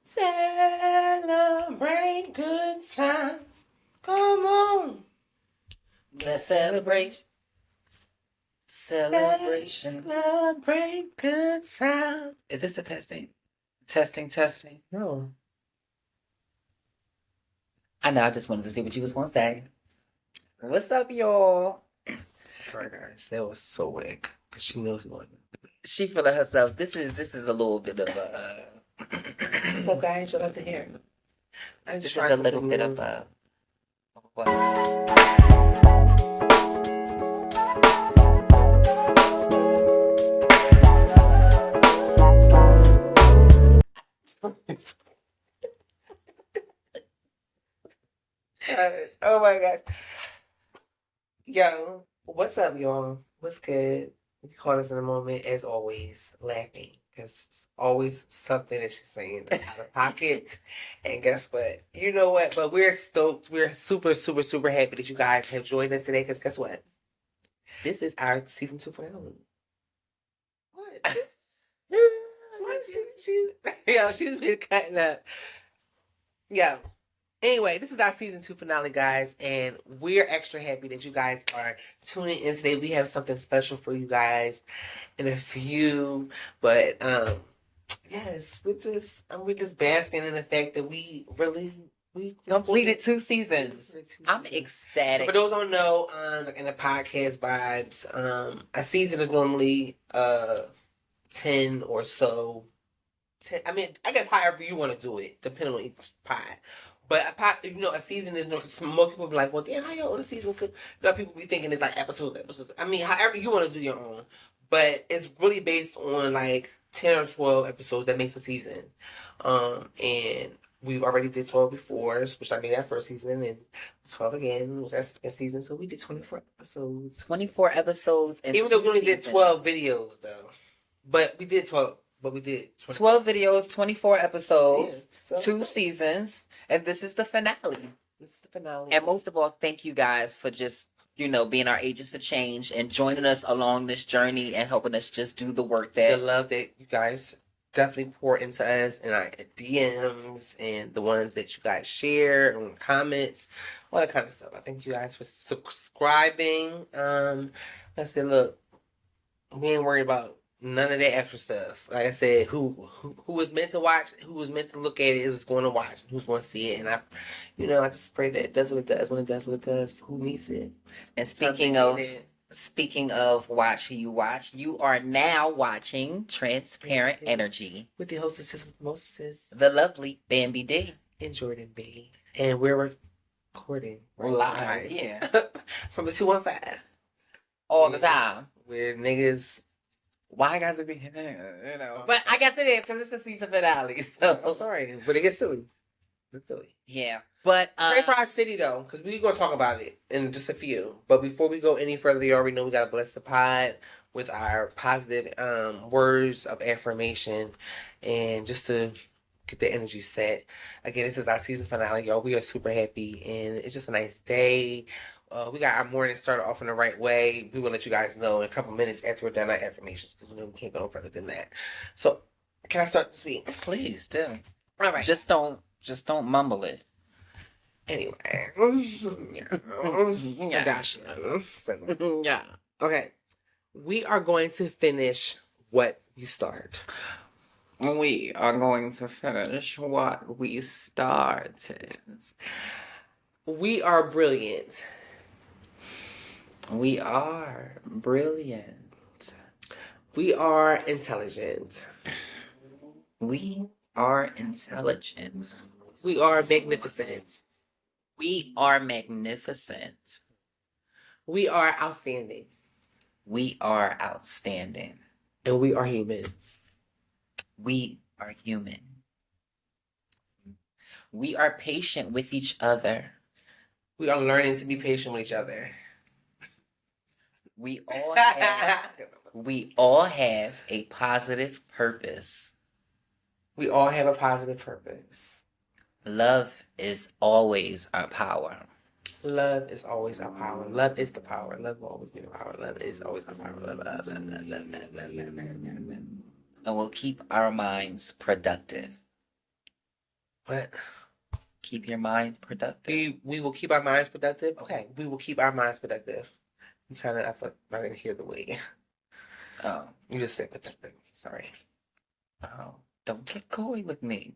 Celebrate good times. Come on. Let's celebrate. Celebration. Celebrate good times. Is this a testing? Testing. No. I know, I just wanted to see what you was going to say. What's up, y'all? Sorry, guys. That was so whack. Because she knows what. She feeling herself. This is a little bit of a... What's up, guys? You like to hear? This is a little bit of a... What? Oh my gosh. Yo, what's up, y'all? What's good? You caught us in a moment, as always, laughing. Because it's always something that she's saying out of pocket. And guess what? You know what? But we're stoked. We're super, super, super happy that you guys have joined us today. Because guess what? This is our season 2 finale. What? She's been cutting up. Yeah. Anyway, this is our season 2 finale, guys, and we're extra happy that you guys are tuning in today. We have something special for you guys in a few, but yes, we're just basking in the fact that we completed 2 seasons. I'm ecstatic. So for those who don't know, in the podcast vibes, a season is normally 10 or so. 10, I mean, I guess however you want to do it, depending on each pod. But a season is most people be like, well, damn, how y'all on a season? People be thinking it's like episodes. I mean, however you want to do your own, but it's really based on like 10 or 12 episodes that makes a season. And we've already did 12 before, which I mean that first season, and then 12 again, which that's second season. So we did 24 episodes. 24 episodes, and even though we only did 12 videos though, but we did 12. But we did 12 videos, 24 episodes, 2 seasons, and this is the finale. This is the finale. And most of all, thank you guys for just, being our agents of change and joining us along this journey and helping us just do the work the love that you guys definitely pour into us in our DMs and the ones that you guys share and comments, all that kind of stuff. I thank you guys for subscribing. I said, look, we ain't worried about none of that extra stuff. Like I said, who was meant to watch, who was meant to look at it is going to watch, who's going to see it. And I just pray that it does what it does when it does what it does. Who needs it? And speaking of watch who you watch, you are now watching Transparent Energy with the hostesses with Mostesses, the lovely Bambi D and Jordan B. And we're recording live, yeah, from the 215 all the time. Where niggas. Why I got to be, But I guess it is because it's the season finale. So I'm sorry, but it gets silly. It's silly. Yeah, but pray for our city though, because we're gonna talk about it in just a few. But before we go any further, you already know we gotta bless the pod with our positive words of affirmation, and just to get the energy set. Again, this is our season finale, y'all. We are super happy, and it's just a nice day. We got our morning started off in the right way. We will let you guys know in a couple minutes after we're done our affirmations, because we can't go no further than that. So, can I start this week? Please do. All right. Just don't mumble it. Anyway. Yeah. Gosh. Yeah. Okay. We are going to finish what we start. We are going to finish what we started. We are brilliant. We are brilliant. We are intelligent. We are intelligent. We are magnificent. We are magnificent. We are outstanding. We are outstanding. And we are human. We are human. We are patient with each other. We are learning to be patient with each other. We all have a positive purpose. We all have a positive purpose. Love is always our power. Love is always our power. Love is the power. Love will always be the power. Love is always our power. Love. And we'll keep our minds productive. What? Keep your mind productive. We will keep our minds productive. Okay, we will keep our minds productive. You kind of, I thought I didn't hear the way. Oh, You just said productive. Sorry. oh, don't get coy with me.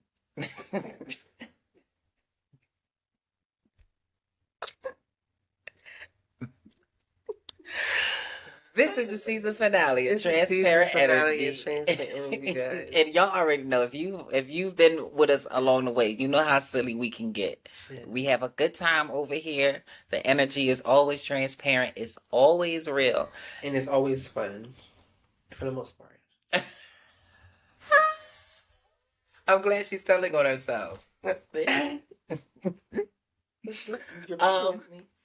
This is the season finale of Transparent Energy. Transparent Energy, guys. And y'all already know if you've been with us along the way, you know how silly we can get. Yes. We have a good time over here. The energy is always transparent. It's always real. And it's always fun. For the most part. I'm glad she's telling on herself.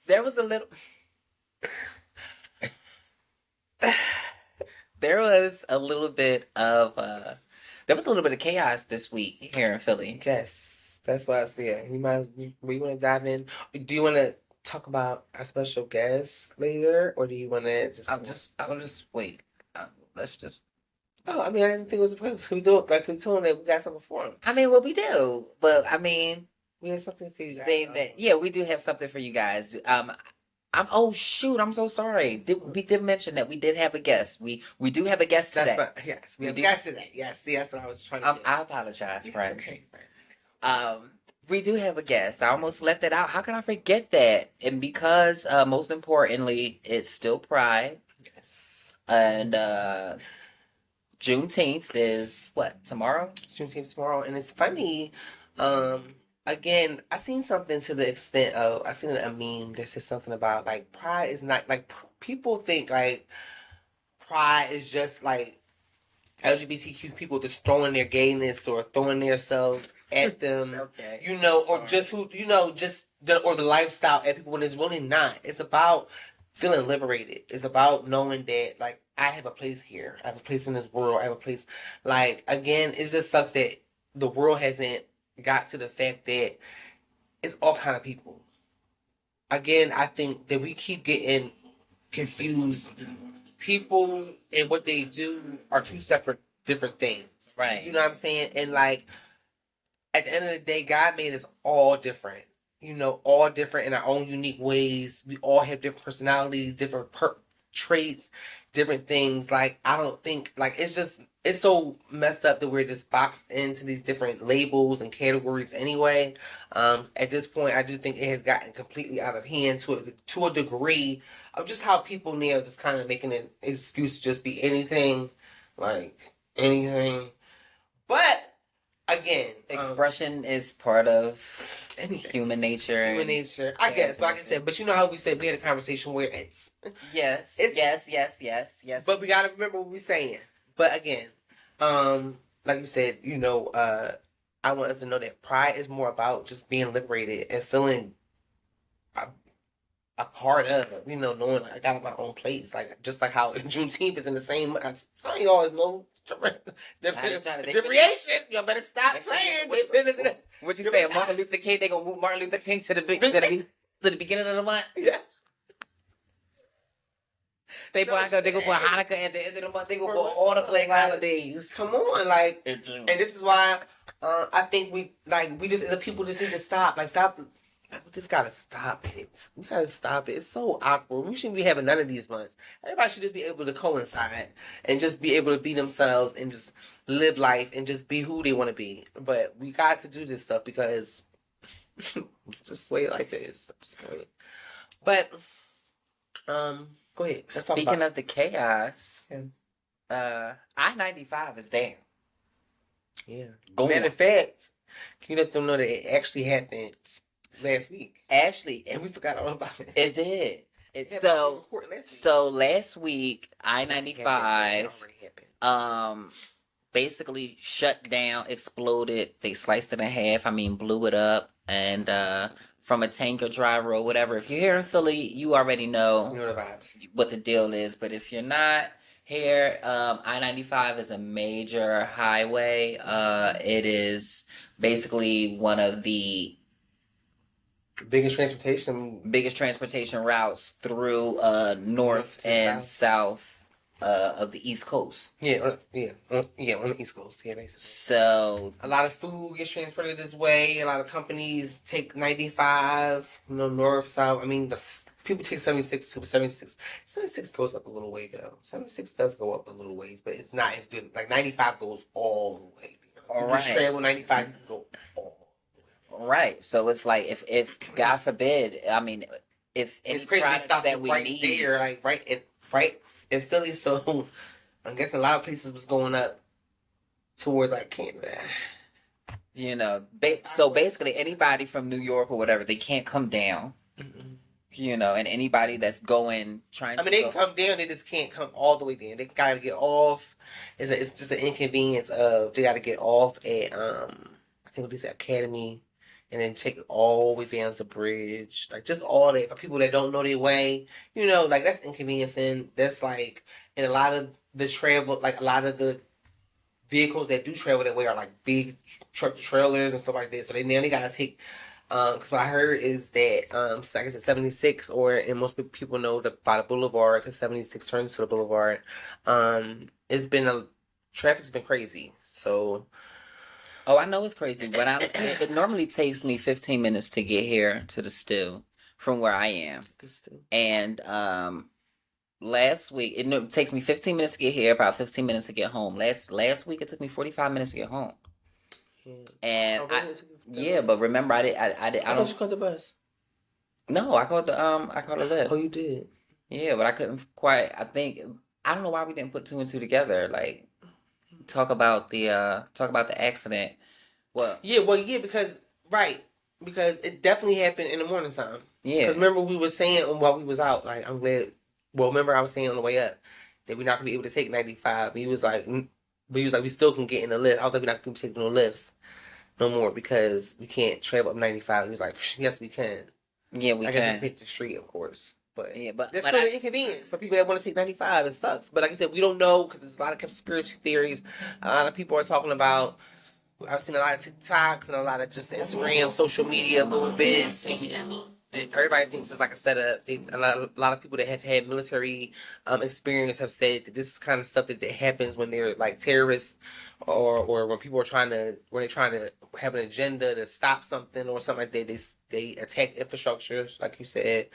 There was a little there was a little bit of chaos this week here in Philly. Yes, that's what I said. You might. We want to dive in. Do you want to talk about our special guest later, or do you want to just? I'll just wait. Let's just. Oh, I mean, I didn't think it was a problem. We do it like we told them that we got something for them. I mean, well, we do, but I mean, we have something for you guys. Say that. Yeah, we do have something for you guys. Oh shoot! I'm so sorry. We did mention that we did have a guest. We do have a guest today. Yes, we have a guest today. Yes, see, that's what I was trying to. I apologize, friend. Okay, friend. We do have a guest. I almost left it out. How can I forget that? And because, most importantly, it's still Pride. Yes. And Juneteenth is what, tomorrow? Juneteenth tomorrow, and it's funny. Again, I seen something to the extent of I seen a meme that says something about like Pride is not like people think like Pride is just like LGBTQ people just throwing their gayness or throwing themselves at them, Okay. You know, Sorry. or just who you know, just the lifestyle at people when it's really not. It's about feeling liberated. It's about knowing that like I have a place here. I have a place in this world. I have a place. Like again, it just sucks that the world hasn't got to the fact that it's all kind of people. Again, I think that we keep getting confused. People and what they do are two separate, different things. Right. You know what I'm saying? And like, at the end of the day, God made us all different. You know, all different in our own unique ways. We all have different personalities, different traits, different things. Like, I don't think, like, it's so messed up that we're just boxed into these different labels and categories anyway. At this point, I do think it has gotten completely out of hand to a degree of just how people now just kind of making an excuse to just be anything, like anything. But again, expression is part of human nature. Human nature, I guess. But like I said, but you know how we said we had a conversation where it's yes. But we gotta remember what we're saying. But again, like you said, you know, I want us to know that Pride is more about just being liberated and feeling a part of it, you know, knowing like I got my own place, like just like how Juneteenth is in the same. I always know differentiation. You better stop playing. What you saying? Martin Luther King? They gonna move Martin Luther King to the beginning of the month? Yeah. They gonna put Hanukkah at the end of the month. They gonna put all the Black holidays. Come on, like, and this is why I think the people just need to stop. Like, stop. We just gotta stop it. We gotta stop it. It's so awkward. We shouldn't be having none of these months. Everybody should just be able to coincide and just be able to be themselves and just live life and just be who they want to be. But we got to do this stuff because it's just the way life is. But go ahead. Speaking of the chaos, I-95 is down. Yeah. Matter of fact, can you let them know that it actually happened last week? Actually, and we forgot all about it. It did. So last week, I-95 basically shut down, exploded. They sliced it in half. I mean, blew it up, and from a tanker driver or whatever. If you're here in Philly, you already know the vibes, what the deal is. But if you're not here, I-95 is a major highway. It is basically one of the biggest transportation routes through north and south of the East Coast. On the East Coast. Yeah, basically. So a lot of food gets transported this way. A lot of companies take 95, north, south. I mean, people take 76 to 76. 76 goes up a little way, though. 76 does go up a little ways, but it's not as good. Like, 95 goes all the way. All you just travel 95, you go all the way. Right. So it's like, if God forbid, I mean, if any it's crazy they stopped that we right need, there, like, right in Philly, so I'm guessing a lot of places was going up toward, like, Canada. So basically anybody from New York or whatever, they can't come down. Mm-hmm. And anybody that's trying to they can come down, they just can't come all the way down. They gotta get off. It's just an inconvenience of they gotta get off at I think what they said, Academy, and then take it all the way down to Bridge. Like, just all that for people that don't know their way. Like, that's inconveniencing. That's like, and a lot of the travel, like a lot of the vehicles that do travel that way are like big truck trailers and stuff like that. So they gotta take. Because what I heard is that, like I said, 76, and most people know that by the boulevard, because 76 turns to the boulevard, traffic's been crazy. So. Oh, I know it's crazy. It normally takes me 15 minutes to get here to the stew from where I am. And, last week, it takes me 15 minutes to get here, about 15 minutes to get home. Last week, it took me 45 minutes to get home. And but remember, I thought you called the bus. No, I called the Lyft. Oh, you did? Yeah, but I couldn't quite. I don't know why we didn't put two and two together. Like, talk about the accident. Well, because it definitely happened in the morning time. Yeah, because remember we were saying while we was out, like, I'm glad. Well, remember I was saying on the way up that we're not gonna be able to take 95. He was like, we still can get in the lift. I was like, we're not gonna be taking no lifts no more because we can't travel up 95. He was like, yes, we can. Yeah, we can. I guess we take the street, of course. But that's but still an inconvenience for people that want to take 95. It sucks. But like I said, we don't know because there's a lot of conspiracy theories. A lot of people are talking about. I've seen a lot of TikToks and a lot of just Instagram, social media movements. And everybody thinks it's like a setup. A lot of people that have had military experience have said that this is kind of stuff that happens when they're like terrorists, or when people are when they're trying to have an agenda to stop something or something like that. They attack infrastructures, like you said.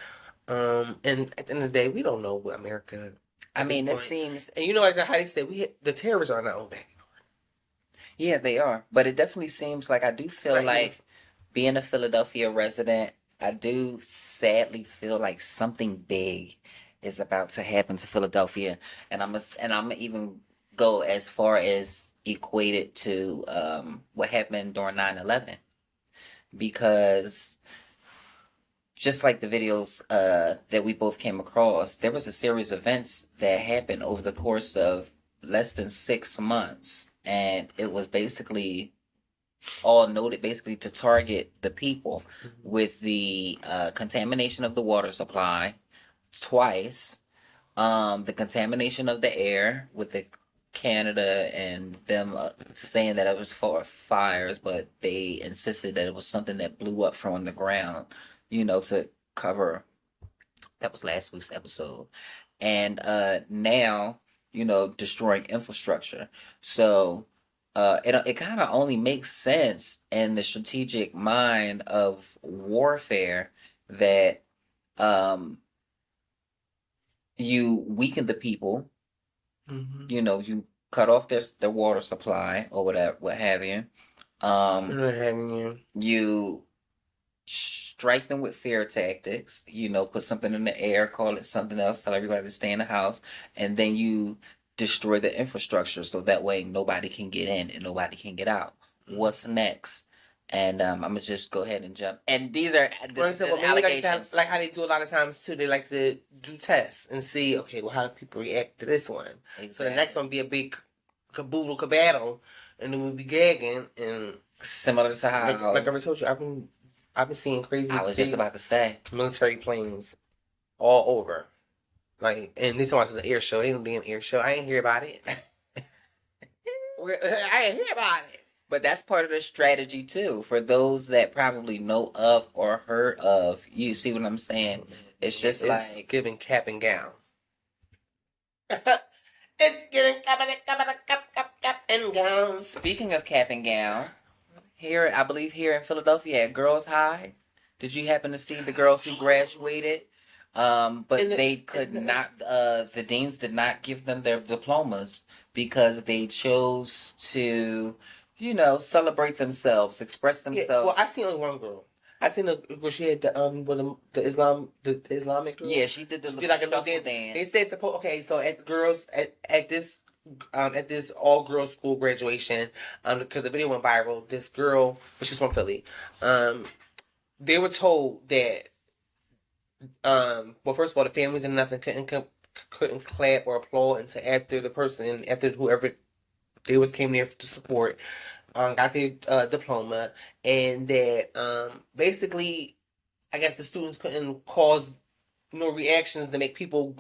And at the end of the day, we don't know what America. I mean, it seems, and like how they said, the terrorists are in our own backyard. Yeah, they are. But it definitely seems like I do feel like being a Philadelphia resident, I do sadly feel like something big is about to happen to Philadelphia, and I'm even go as far as equate it to what happened during 9/11, because just like the videos that we both came across, there was a series of events that happened over the course of less than 6 months, and it was basically all noted basically to target the people with the contamination of the water supply twice, the contamination of the air with the Canada and them saying that it was for fires, but they insisted that it was something that blew up from the ground, to cover. That was last week's episode. And now, destroying infrastructure. So it kind of only makes sense in the strategic mind of warfare that you weaken the people. Mm-hmm. You cut off their water supply or whatever, what have you. You strike them with fear tactics. Put something in the air, call it something else, tell everybody to stay in the house, and then you destroy the infrastructure so that way nobody can get in and nobody can get out. What's next? And I'm gonna just go ahead and jump. And these are allegations. Like how they do a lot of times too. They like to do tests and see, okay, well, how do people react to this one? Exactly. So the next one be a big caboodle cabattle, and then we'll be gagging and similar to how like I already told you, I've been seeing crazy. I was just about to say military planes all over. Like, and this one is an air show. They don't do an air show. I ain't hear about it. I ain't hear about it. But that's part of the strategy too. For those that probably know of or heard of, you see what I'm saying? It's just like giving cap and gown. It's getting cap and gown. Speaking of cap and gown, here I believe here in Philadelphia at Girls High, did you happen to see the girls who graduated? But they could not. The deans did not give them their diplomas because they chose to, celebrate themselves, express Yeah, themselves. well, I seen only one girl. I seen a girl. She had the Islamic girl. Yeah, she did the She did like a little dance. They said okay, so at the girls at this all girls school graduation, because the video went viral. This girl, but she's from Philly, they were told that well, first of all, the families and nothing couldn't clap or applaud until after whoever they came there to support got their diploma, and that basically I guess the students couldn't cause reactions to make people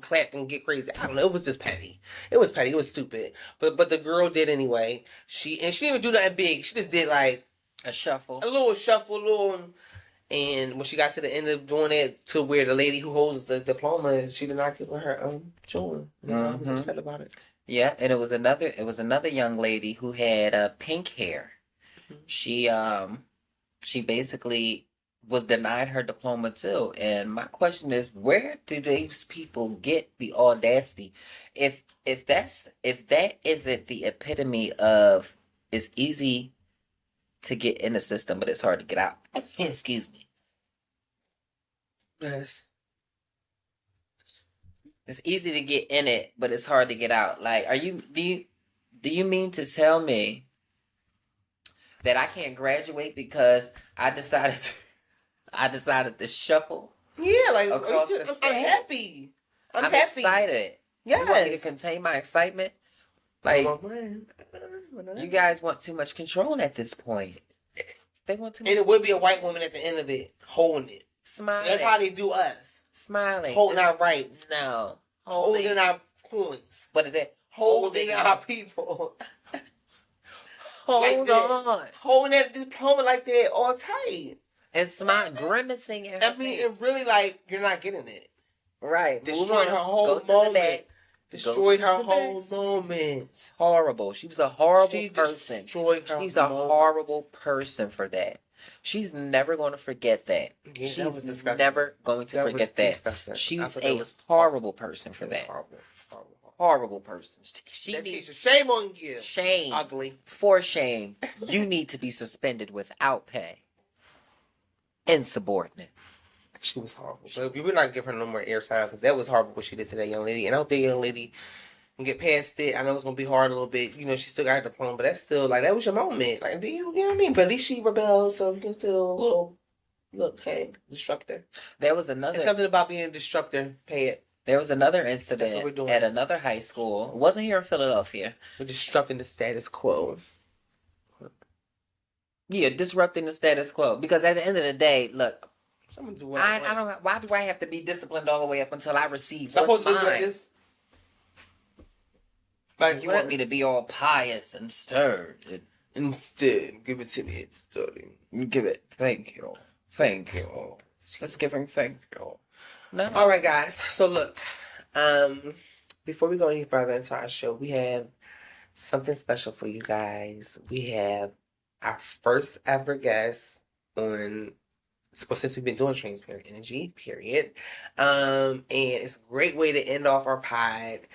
clap and get crazy. I don't know. It was just petty. It was petty. It was stupid. But the girl did anyway. She didn't even do nothing big. She just did like a shuffle, and when she got to the end of doing it, to where the lady who holds the diploma, she did not give her jewelry. I was upset about it. Yeah, and it was another young lady who had pink hair. Mm-hmm. She basically was denied her diploma too. And my question is, where do these people get the audacity? If that isn't the epitome of it's easy to get in the system, but it's hard to get out. Excuse me. Yes. It's easy to get in it, but it's hard to get out. Like, do you mean to tell me that I can't graduate because I decided to shuffle? Yeah, like across the stage? I'm happy. I'm happy. Excited. Yes. You want me to contain my excitement? Like, you guys want too much control at this point. They want too much. And it would be a white woman at the end of it, holding it. Smiling. That's how they do us. Smiling. Holding our rights. No. Holding our coins. What is it? Holding our people. Hold on. Holding that diploma like that all tight. And smile, grimacing at her face. It really like you're not getting it. Right. Destroyed her whole moment. Destroyed her whole moment. Horrible. She was a horrible person. She's a horrible person for that. She's never going to forget that. Yeah, she's never going to forget that. She's a horrible person for that. Horrible person. Shame on you. Shame. Ugly. For shame. You need to be suspended without pay. Insubordinate. She was horrible. But we would not give her no more airtime because that was horrible what she did to that young lady. And I hope that young lady can get past it. I know it's going to be hard a little bit. She still got her diploma, but that's still, like, that was your moment. Like, you know what I mean? But at least she rebelled, so you can still, look, hey, disruptor. There was another... It's something about being a disruptor. Pay it. There was another incident at another high school. It wasn't here in Philadelphia. We're disrupting the status quo. Yeah, disrupting the status quo. Because at the end of the day, look... I don't. Why do I have to be disciplined all the way up until I receive what's mine? Like, you want me to be all pious and stirred? Instead, give it to me. It's dirty. Give it. Thank you. Thank you. Let's give him thank you. No. All right, guys. So look, before we go any further into our show, we have something special for you guys. We have our first ever guest on. Well, since we've been doing Transparent Energy, period. And it's a great way to end off our pod.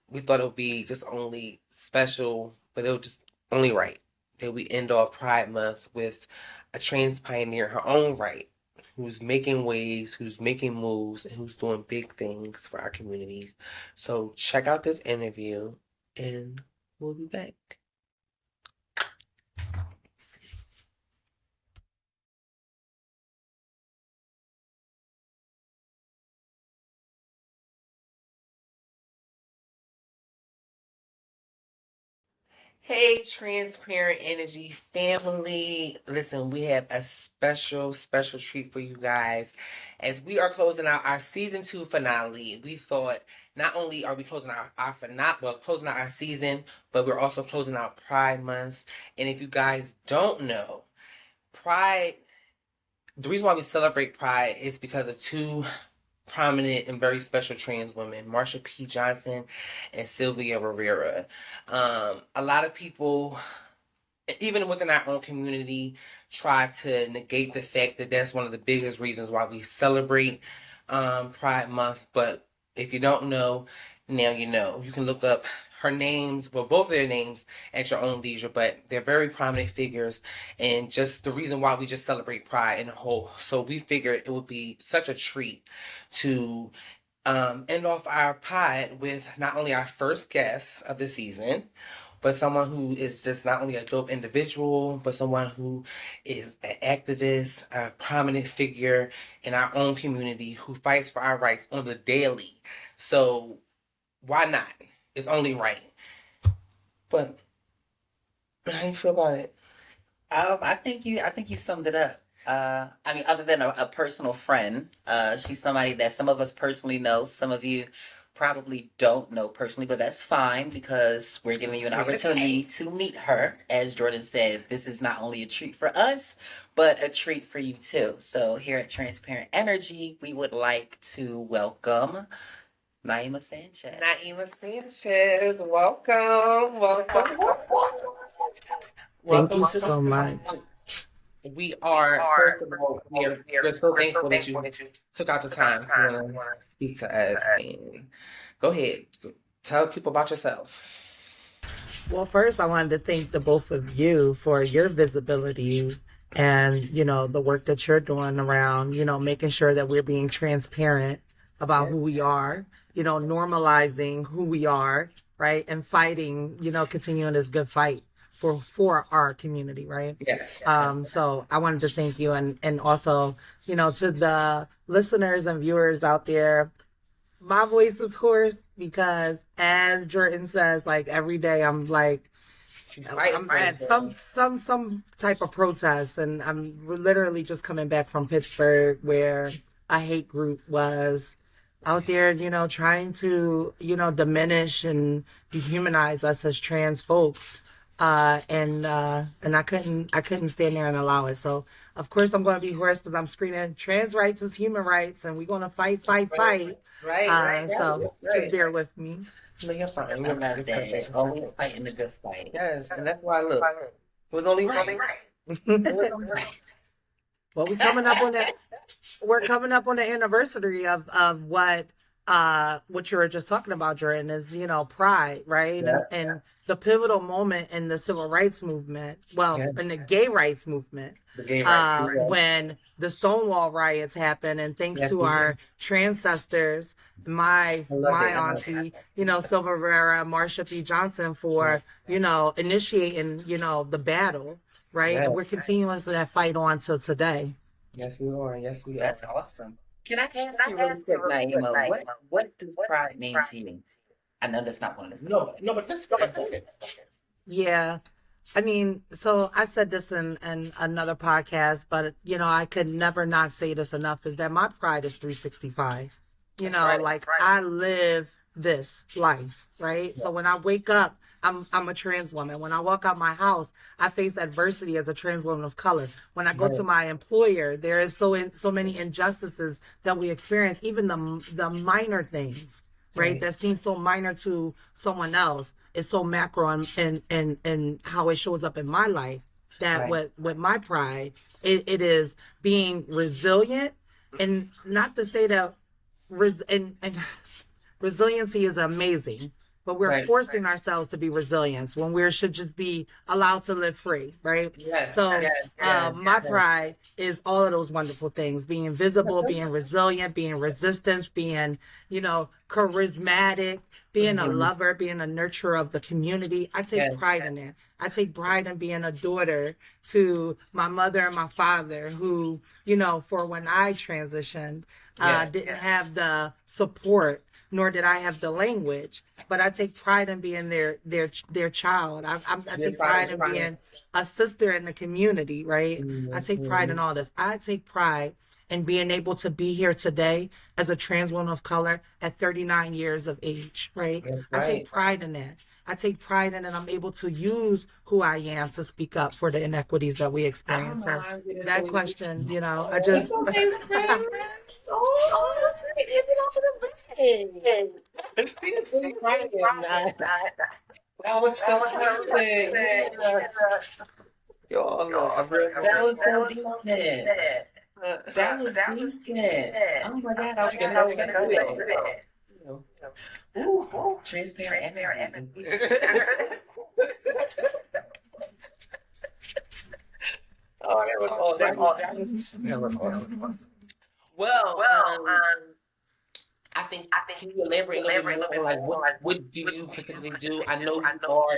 We thought it would be just only special, but it was just only right that we end off Pride Month with a trans pioneer in her own right, who's making waves, who's making moves, and who's doing big things for our communities. So check out this interview, and we'll be back. Hey, Transparent Energy family. Listen, we have a special treat for you guys. As we are closing out our season 2 finale, we thought not only are we closing out closing out our season, but we're also closing out Pride Month. And if you guys don't know, Pride, the reason why we celebrate Pride is because of two prominent and very special trans women, Marsha P. Johnson and Sylvia Rivera. A lot of people, even within our own community, try to negate the fact that that's one of the biggest reasons why we celebrate Pride Month. But if you don't know, now you know. You can look up her names, well, both of their names at your own leisure, but they're very prominent figures, and just the reason why we just celebrate Pride in a whole. So we figured it would be such a treat to end off our pod with not only our first guest of the season, but someone who is just not only a dope individual, but someone who is an activist, a prominent figure in our own community who fights for our rights on the daily. So why not? It's only right. But how do you feel about it? I think you summed it up. I mean, other than a personal friend, she's somebody that some of us personally know. Some of you probably don't know personally, but that's fine because we're giving you an opportunity to meet her. As Jordan said, this is not only a treat for us, but a treat for you too. So here at Transparent Energy, we would like to welcome Naiymah Sanchez. Naiymah Sanchez, welcome, welcome. Thank you so much. We are, first of all, we're so thankful that you took out the time to speak to us. And go ahead, tell people about yourself. Well, first, I wanted to thank the both of you for your visibility and, the work that you're doing around, making sure that we're being transparent about who we are, normalizing who we are, right? And fighting, continuing this good fight for our community, right? Yes. So I wanted to thank you and also, to the listeners and viewers out there, my voice is hoarse because as Jordan says, like every day I'm like, I'm at some type of protest, and I'm literally just coming back from Pittsburgh where a hate group was out there, trying to, diminish and dehumanize us as trans folks. And I couldn't stand there and allow it. So of course I'm going to be hoarse because I'm screaming trans rights is human rights, and we're going to fight. Right. So just bear with me. No, you're fine. I love that. Always fighting the good fight. Yes, and that's why, look, it was only right. It was only right. Well, we're coming up on that. We're coming up on the anniversary of what you were just talking about, Jordan, is Pride, right? Yeah. And the pivotal moment in the civil rights movement, in the gay rights movement, when the Stonewall riots happened, and thanks to our transcestors, my auntie, Sylvia Rivera, Marsha P. Johnson for initiating the battle, right? Yes. And we're continuously that fight on till today. Yes, we are. Yes, we are. That's awesome. Can I ask you really quick, Naiymah, what does pride mean to you? I know that's not one of the No, but that's Yeah. I mean, so I said this in another podcast, but I could never not say this enough, is that my pride is 365. I live this life, right? Yes. So when I wake up, I'm a trans woman. When I walk out my house, I face adversity as a trans woman of color. When I go to my employer, there is so many injustices that we experience, even the minor things, right? That seem so minor to someone else is so macro and how it shows up in my life. That with my pride, it is being resilient, and not to say that resiliency is amazing, but we're forcing ourselves to be resilient when we should just be allowed to live free, right? Yes. So my pride is all of those wonderful things: being visible, being resilient, being resistant, being charismatic, being a lover, being a nurturer of the community. I take pride in that. I take pride in being a daughter to my mother and my father who, for when I transitioned, didn't have the support, nor did I have the language, but I take pride in being their child. I take pride in being a sister in the community, right? Mm-hmm. I take pride in all this. I take pride in being able to be here today as a trans woman of color at 39 years of age, right? I take pride in that. I take pride in it. I'm able to use who I am to speak up for the inequities that we experience. So that question, I just... Oh, it ended up in the bed. It's really Friday at night. That was so decent. Yeah. Y'all look, I'm real That was so decent. That was decent. Oh my God, I was gonna gonna go go back back to to it. it. Ooh, transparent energy. Oh, that was awesome. That was awesome. Well, I think can you elaborate a little bit more on like what do you specifically do? I know you are.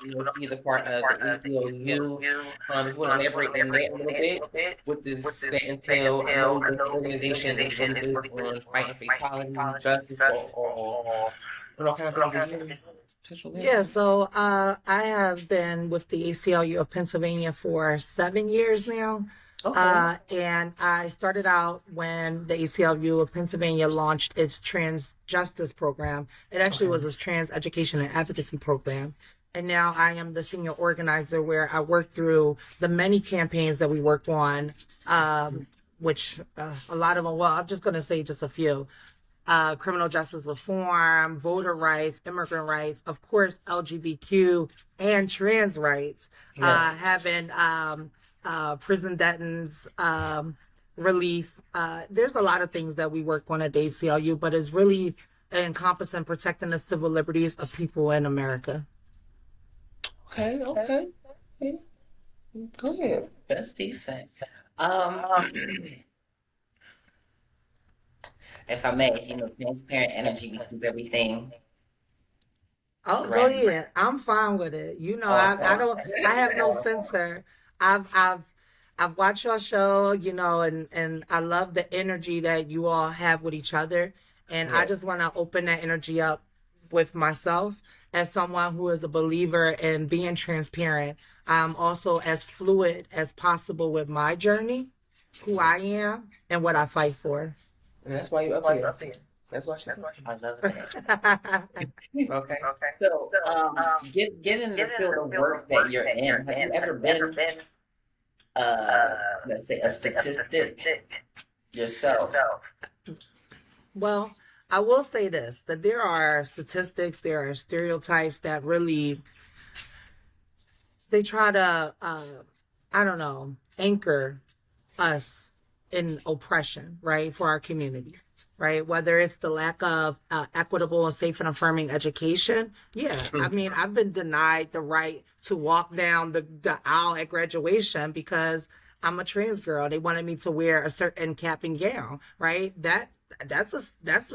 People don't know he's a part of the ACLU. If you want to elaborate on that a little bit, what does that entail? I know that the organization is really big on fighting for equality, justice for all, and all kind of things. That you touch on that? Yeah, so I have been with the ACLU of Pennsylvania for 7 years now. And I started out when the ACLU of Pennsylvania launched its trans justice program. It actually was a trans education and advocacy program. And now I am the senior organizer where I work through the many campaigns that we work on, which a lot of them, well, I'm just going to say just a few. Criminal justice reform, voter rights, immigrant rights, of course, LGBTQ and trans rights, having prison detainees, relief. There's a lot of things that we work on at the ACLU, but it's really encompassing protecting the civil liberties of people in America. Okay. Go ahead. That's decent. If I may, transparent energy, we keep everything. Oh, go ahead. I'm fine with it. I don't. I have no censor. I've watched your show, and I love the energy that you all have with each other, and I just want to open that energy up with myself as someone who is a believer in being transparent. I'm also as fluid as possible with my journey, who I am, and what I fight for. And that's why you're up here. That's why she's up here. I love that. Okay. So, given the field of work that you're in, have you ever been, let's say, a statistic yourself? Well, I will say this, that there are statistics, there are stereotypes that really, they try to, anchor us in oppression, right, for our community, right? Whether it's the lack of equitable and safe and affirming education. Yeah, I mean, I've been denied the right to walk down the aisle at graduation because I'm a trans girl. They wanted me to wear a certain cap and gown, right? That's a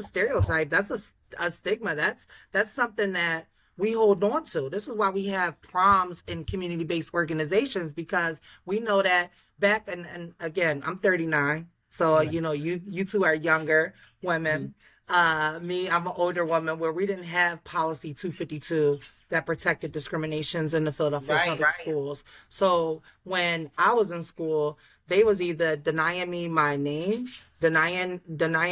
stereotype. That's a stigma. That's something that we hold on to. This is why we have proms in community-based organizations, because we know that back, and again, I'm 39, so you two are younger women. Me, I'm an older woman, where we didn't have policy 252 that protected discriminations in the Philadelphia public schools. So when I was in school, they was either denying me my name, denying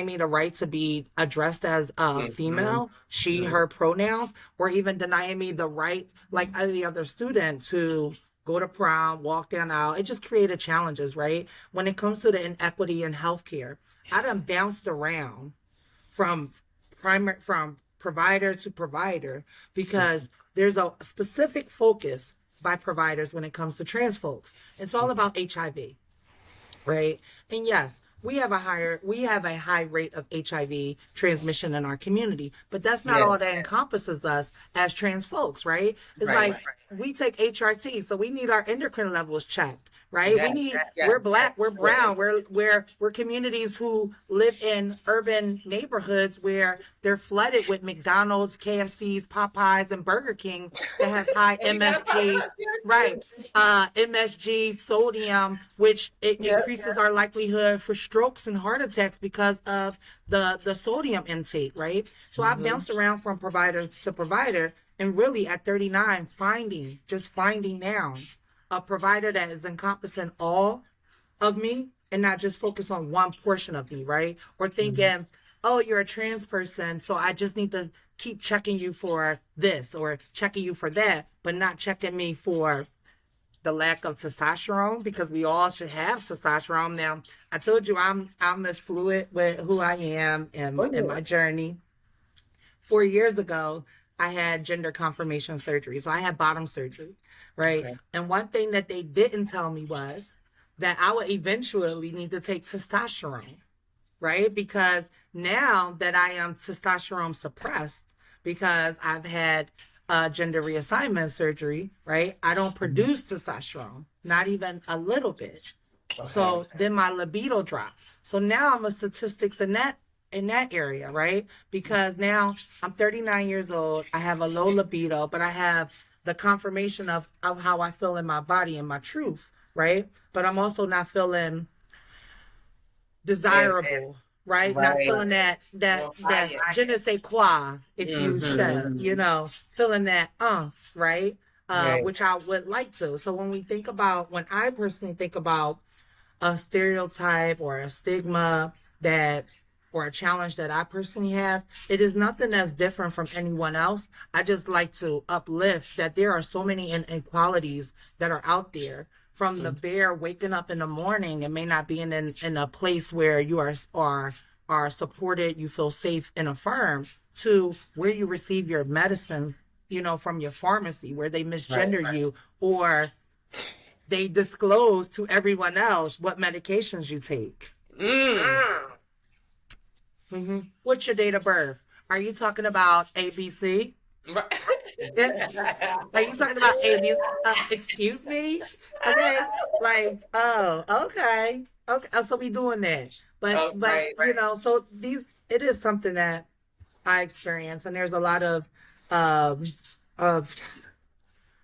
me the right to be addressed as a female, she, her pronouns, or even denying me the right, like any other student, to go to prom, walk down the aisle. It just created challenges, right? When it comes to the inequity in healthcare, I done bounced around from provider to provider because there's a specific focus by providers when it comes to trans folks. It's all about HIV, right? And yes, we have a high rate of HIV transmission in our community, but that's not all that encompasses us as trans folks, right? It's we take HRT, so we need our endocrine levels checked, right? We're Black, we're brown, we're communities who live in urban neighborhoods where they're flooded with McDonald's, KFC's, Popeyes, and Burger King that has high MSG, right? MSG, sodium, which it increases our likelihood for strokes and heart attacks because of the sodium intake, right? So I bounced around from provider to provider, and really at 39, finding now a provider that is encompassing all of me and not just focus on one portion of me, right? Or thinking, oh, you're a trans person, so I just need to keep checking you for this or checking you for that, but not checking me for the lack of testosterone, because we all should have testosterone. Now, I told you I'm as fluid with who I am and in my journey. 4 years ago, I had gender confirmation surgery. So I had bottom surgery, right? Okay. And one thing that they didn't tell me was that I would eventually need to take testosterone, right? Because now that I am testosterone suppressed, because I've had gender reassignment surgery, right? I don't produce testosterone, not even a little bit. Okay. So then my libido drops. So now I'm a statistics in that area, right? Because now I'm 39 years old. I have a low libido, but I have the confirmation of how I feel in my body and my truth, right? But I'm also not feeling desirable, right? Not feeling that je ne sais quoi, if you should, you know, feeling that right? Which I would like to. So when I personally think about a stereotype or a stigma or a challenge that I personally have, it is nothing that's different from anyone else. I just like to uplift that there are so many inequalities that are out there, from the bear waking up in the morning and may not be in a place where you are supported, you feel safe and affirmed, to where you receive your medicine, you know, from your pharmacy, where they misgender you, or they disclose to everyone else what medications you take. Mm-hmm. What's your date of birth? Are you talking about ABC? Are you talking about ABC? Excuse me? Okay. Like, oh, okay. Okay. Oh, so we doing that. But you know, so it is something that I experience, and there's a lot of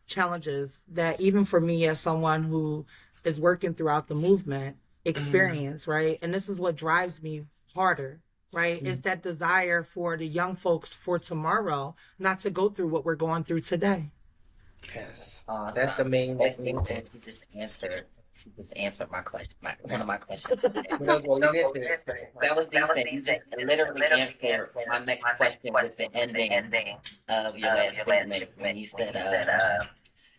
challenges that even for me as someone who is working throughout the movement experience, right? And this is what drives me harder, right? Is that desire for the young folks for tomorrow not to go through what we're going through today. Yes. That's the main thing that you just answered. She just answered my question, one of my questions. That was decent. You just literally answered my next question with the ending of your last statement when you said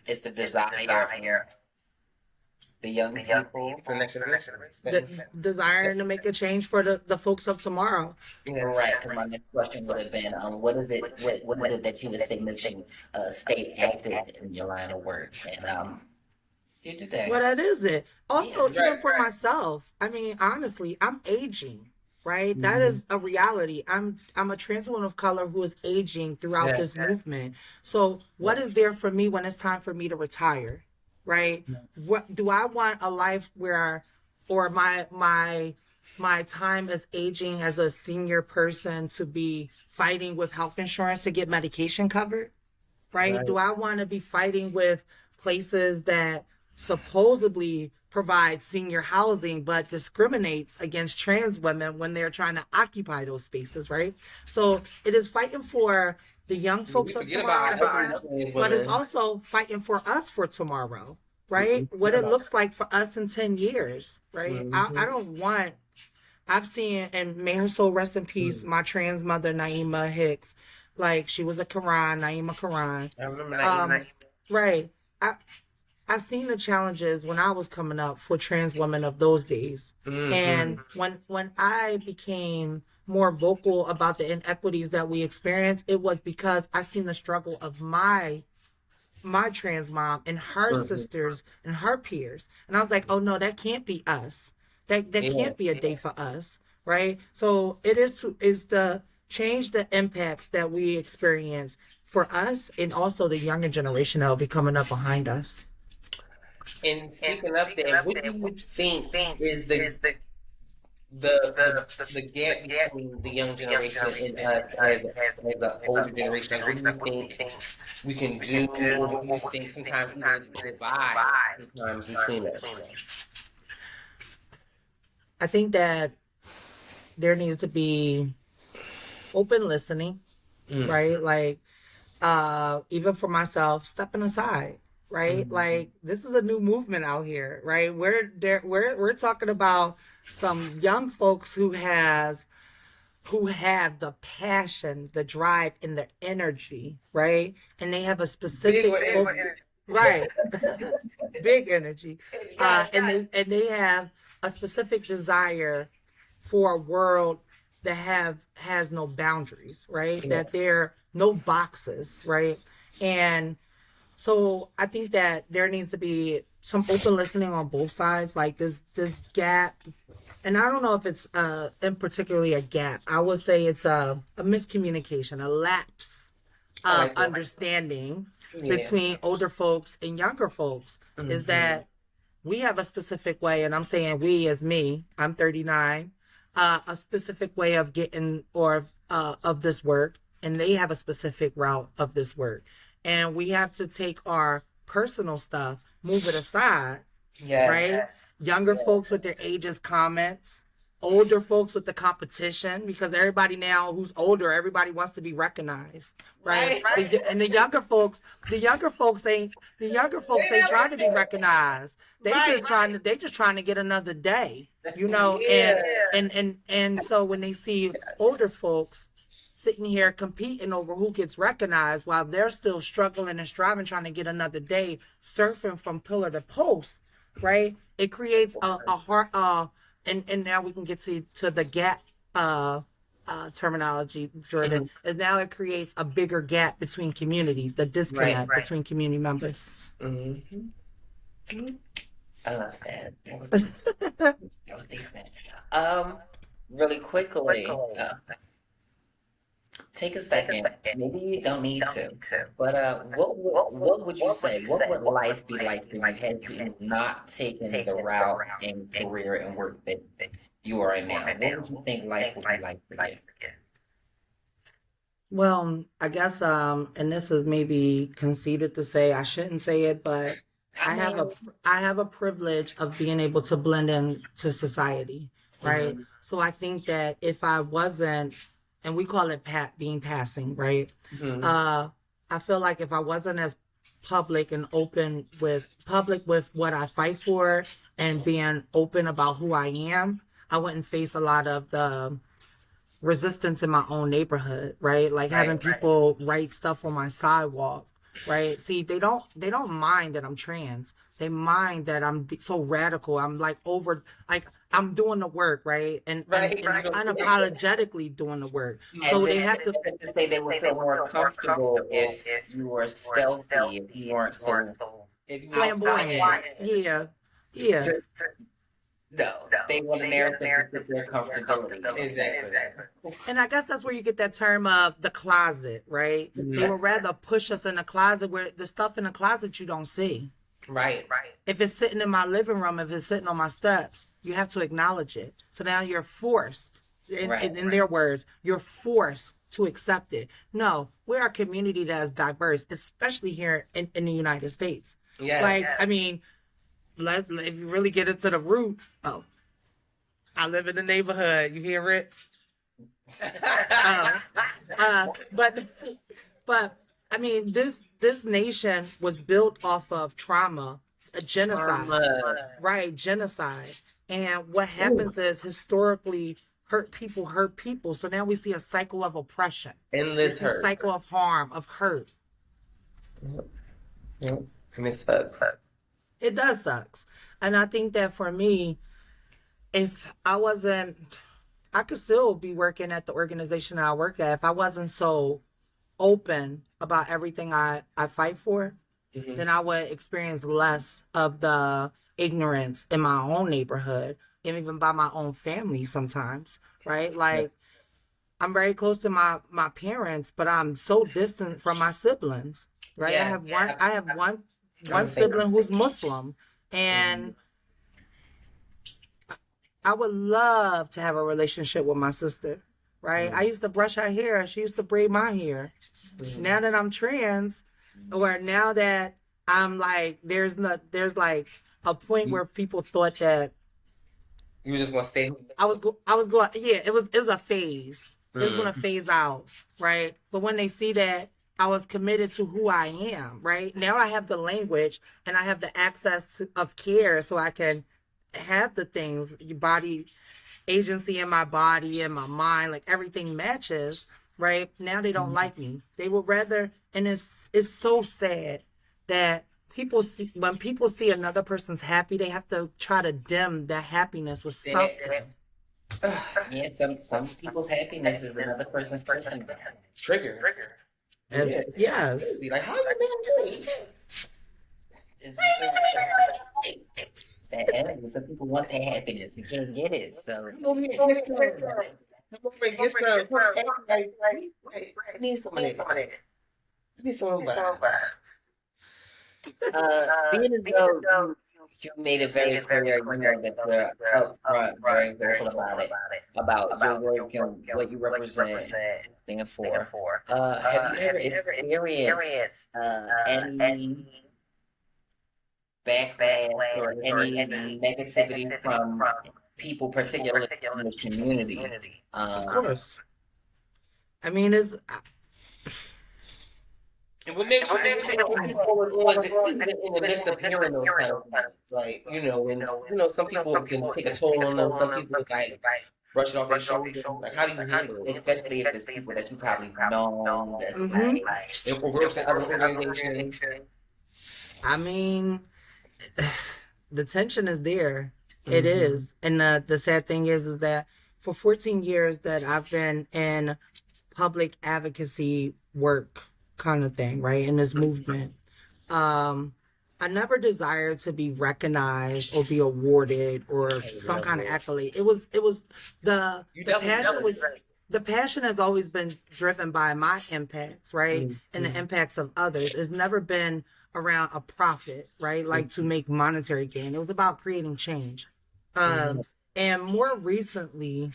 it's the desire the young people for the next generation. Desiring to make a change for the folks of tomorrow. Yeah. Right, because my next question would have been, what is it that you would say missing stay active in your line of work? And you did that. Well, that is it. Also, even for myself, I mean, honestly, I'm aging, right? Mm-hmm. That is a reality. I'm a trans woman of color who is aging throughout this movement. So what is there for me when it's time for me to retire, right? Yeah. What do I want a life where, or my time as aging as a senior person to be fighting with health insurance to get medication covered, right? Do I want to be fighting with places that supposedly provide senior housing but discriminates against trans women when they're trying to occupy those spaces, right? So it is fighting for the young folks of tomorrow, but it's also fighting for us for tomorrow, right? What it looks like for us in 10 years, right? I don't want, I've seen, and may her soul rest in peace, my trans mother, Naiymah Hicks, like she was a Naiymah Quran. I remember Naiymah. Right. I've seen the challenges when I was coming up for trans women of those days. Mm-hmm. And when I became more vocal about the inequities that we experience, it was because I seen the struggle of my trans mom and her sisters and her peers. And I was like, oh no, that can't be us. That can't be a day for us, right? So it is to change the impacts that we experience for us, and also the younger generation that will be coming up behind us. And speaking of that, what do you think is the gap between the young generation and us as the older generation? Like, what do you think we can do? What do you think sometimes even divide sometimes between us? I think that there needs to be open listening, right? Like, even for myself, stepping aside. Right? Like, this is a new movement out here, right? We're talking about some young folks who have the passion, the drive, and the energy, right? And they have a specific Right. Big energy. Yes, And they have a specific desire for a world that has no boundaries, right? That yes. there no boxes, right? And so I think that there needs to be some open listening on both sides, like this gap. And I don't know if it's in particularly a gap. I would say it's a miscommunication, a lapse I of like that. understanding Yeah. between older folks and younger folks. Is that we have a specific way, and I'm saying we as me, I'm 39, a specific way of getting or of this work, and they have a specific route of this work. And we have to take our personal stuff, move it aside, Yes. right? Younger folks with their ages comments, older folks with the competition, because everybody now who's older, everybody wants to be recognized, right? Right. And the younger folks ain't trying to be recognized. They just trying to get another day, you know. Yeah. And so when they see older folks sitting here competing over who gets recognized while they're still struggling and striving, trying to get another day, surfing from pillar to post, right? It creates a heart. And now we can get to the gap terminology, Jordan. Is now it creates a bigger gap between community, the disconnect between community members. Mm-hmm. I love that. That was decent. Really quickly, take a second. Maybe you don't need to, but what would you say? What would life be like for you had you not taken the route and career and work that you are in now? What would you think life would be like for you? Well, I guess and this is maybe conceited to say, I shouldn't say it, but I mean, I have a privilege of being able to blend into society, right? So I think that if I wasn't, and we call it being passing, right? I feel like if I wasn't as public and open with what I fight for and being open about who I am, I wouldn't face a lot of the resistance in my own neighborhood, right? Like having people write stuff on my sidewalk, right? See, they don't mind that I'm trans. They mind that I'm so radical. I'm like like I'm doing the work, right? And I'm unapologetically doing the work. as So if they have to to say they would feel more comfortable if you were stealthy, if you weren't so If you flamboyant. Yeah. Yeah. no, they want a narrative to fit their comfortability. Exactly. And I guess that's where you get that term of the closet, right? They would rather push us in the closet where the stuff in the closet you don't see. Right. If it's sitting in my living room, if it's sitting on my steps, you have to acknowledge it. So now you're forced, in their words, you're forced to accept it. No, we're a community that is diverse, especially here in the United States. Yes. Like, I mean, if you really get into the root, I live in the neighborhood. You hear it? But I mean, this nation was built off of trauma, a genocide, right? Genocide, and what happens is historically hurt people. So now we see a cycle of oppression, Endless a hurt. cycle of harm, of hurt. Yep. And it sucks. It does sucks, and I think that for me, if I wasn't, I could still be working at the organization that I work at if I wasn't so open about everything I fight for, then I would experience less of the ignorance in my own neighborhood and even by my own family sometimes, right? Like I'm very close to my parents, but I'm so distant from my siblings, right? Yeah. I have one sibling who's Muslim, and I would love to have a relationship with my sister, right? I used to brush her hair. She used to braid my hair. Now that I'm trans, or now that I'm like, there's like a point where people thought that You just want to stay. I was going, yeah, it was a phase. It was going to phase out, right? But when they see that I was committed to who I am, right? Now I have the language and I have the access of care so I can have the things, your body, agency in my body and my mind, like everything matches, right? Now they don't like me. They would rather, and it's so sad that when people see another person's happy, they have to try to dim that happiness with something. Yeah, some people's happiness is another person's prison. Trigger. Yes. Like, how you mad at me? It's that happiness. Some people want that happiness and can't get it. So Come over here and get some. Come over and get some. Stop acting like, I need some of that. I need some of that. being as though you made it very clear, you know, that you're upfront, very vocal about it, about your work and what you represent, stand for. Have you ever experienced any backlash or any negativity from people, particularly in the community? Of course. I mean, it's And what makes you people in the midst of hearing those kind of things, like, when some people can take a toll on them, some people it's like brush it off their shoulders. Like, how do you handle it? Especially if it's people that you probably know, that's If we're works at other organizations. I mean, the tension is there. It is. And the sad thing is that for 14 years that I've been in public advocacy work kind of thing, right, in this movement, I never desired to be recognized or be awarded or some kind of accolade. It was the passion has always been driven by my impacts, right, and the impacts of others. It's never been around a profit, right, like to make monetary gain. It was about creating change. And more recently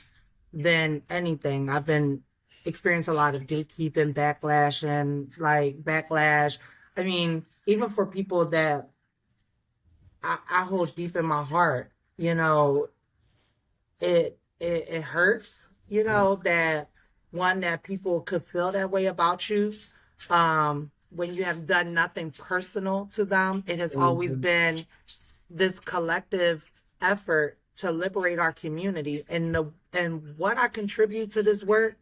than anything, I've been experiencing a lot of gatekeeping, backlash. I mean, even for people that I hold deep in my heart, it hurts, that people could feel that way about you. When you have done nothing personal to them, it has always been this collective effort to liberate our community. And what I contribute to this work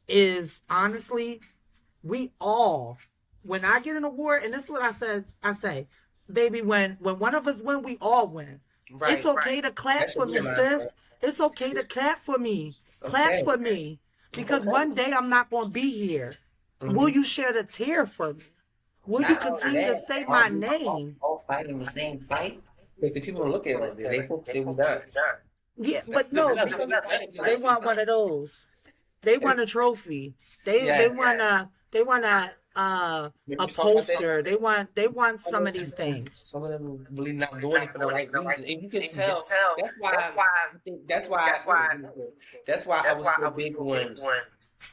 is, honestly, we all, when I get an award, and this is what I say, baby, when one of us win, we all win. Right, it's okay to clap for me, sis. It's okay to clap for me. Clap for me. Because one day I'm not going to be here. Will you shed a tear for me? Will you continue to say my name? All fighting the same fight? Because the people don't look at it, they think they will die. Yeah, but no, because they want one of those. They want a trophy. They want a poster. They want some of these things. Some of them really not doing it for the right reason, and you can tell. That's why I was so big when.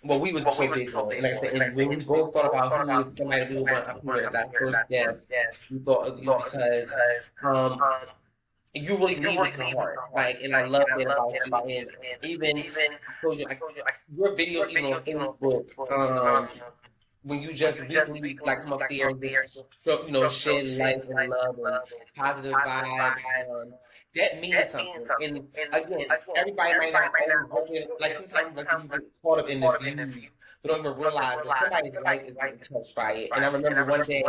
Well, we was so big on, and like I said, and when we both thought about who is somebody we want up here as our first guest, we thought of you because you really leave it hard. Like, and I love that about you. And even your videos, even on Facebook, when you just weekly like come up there and shed light and love and positive vibes. That means something. And again, everybody might not always like sometimes like you get caught up in the views, but don't even realize that somebody's life is being touched by it. And I remember one day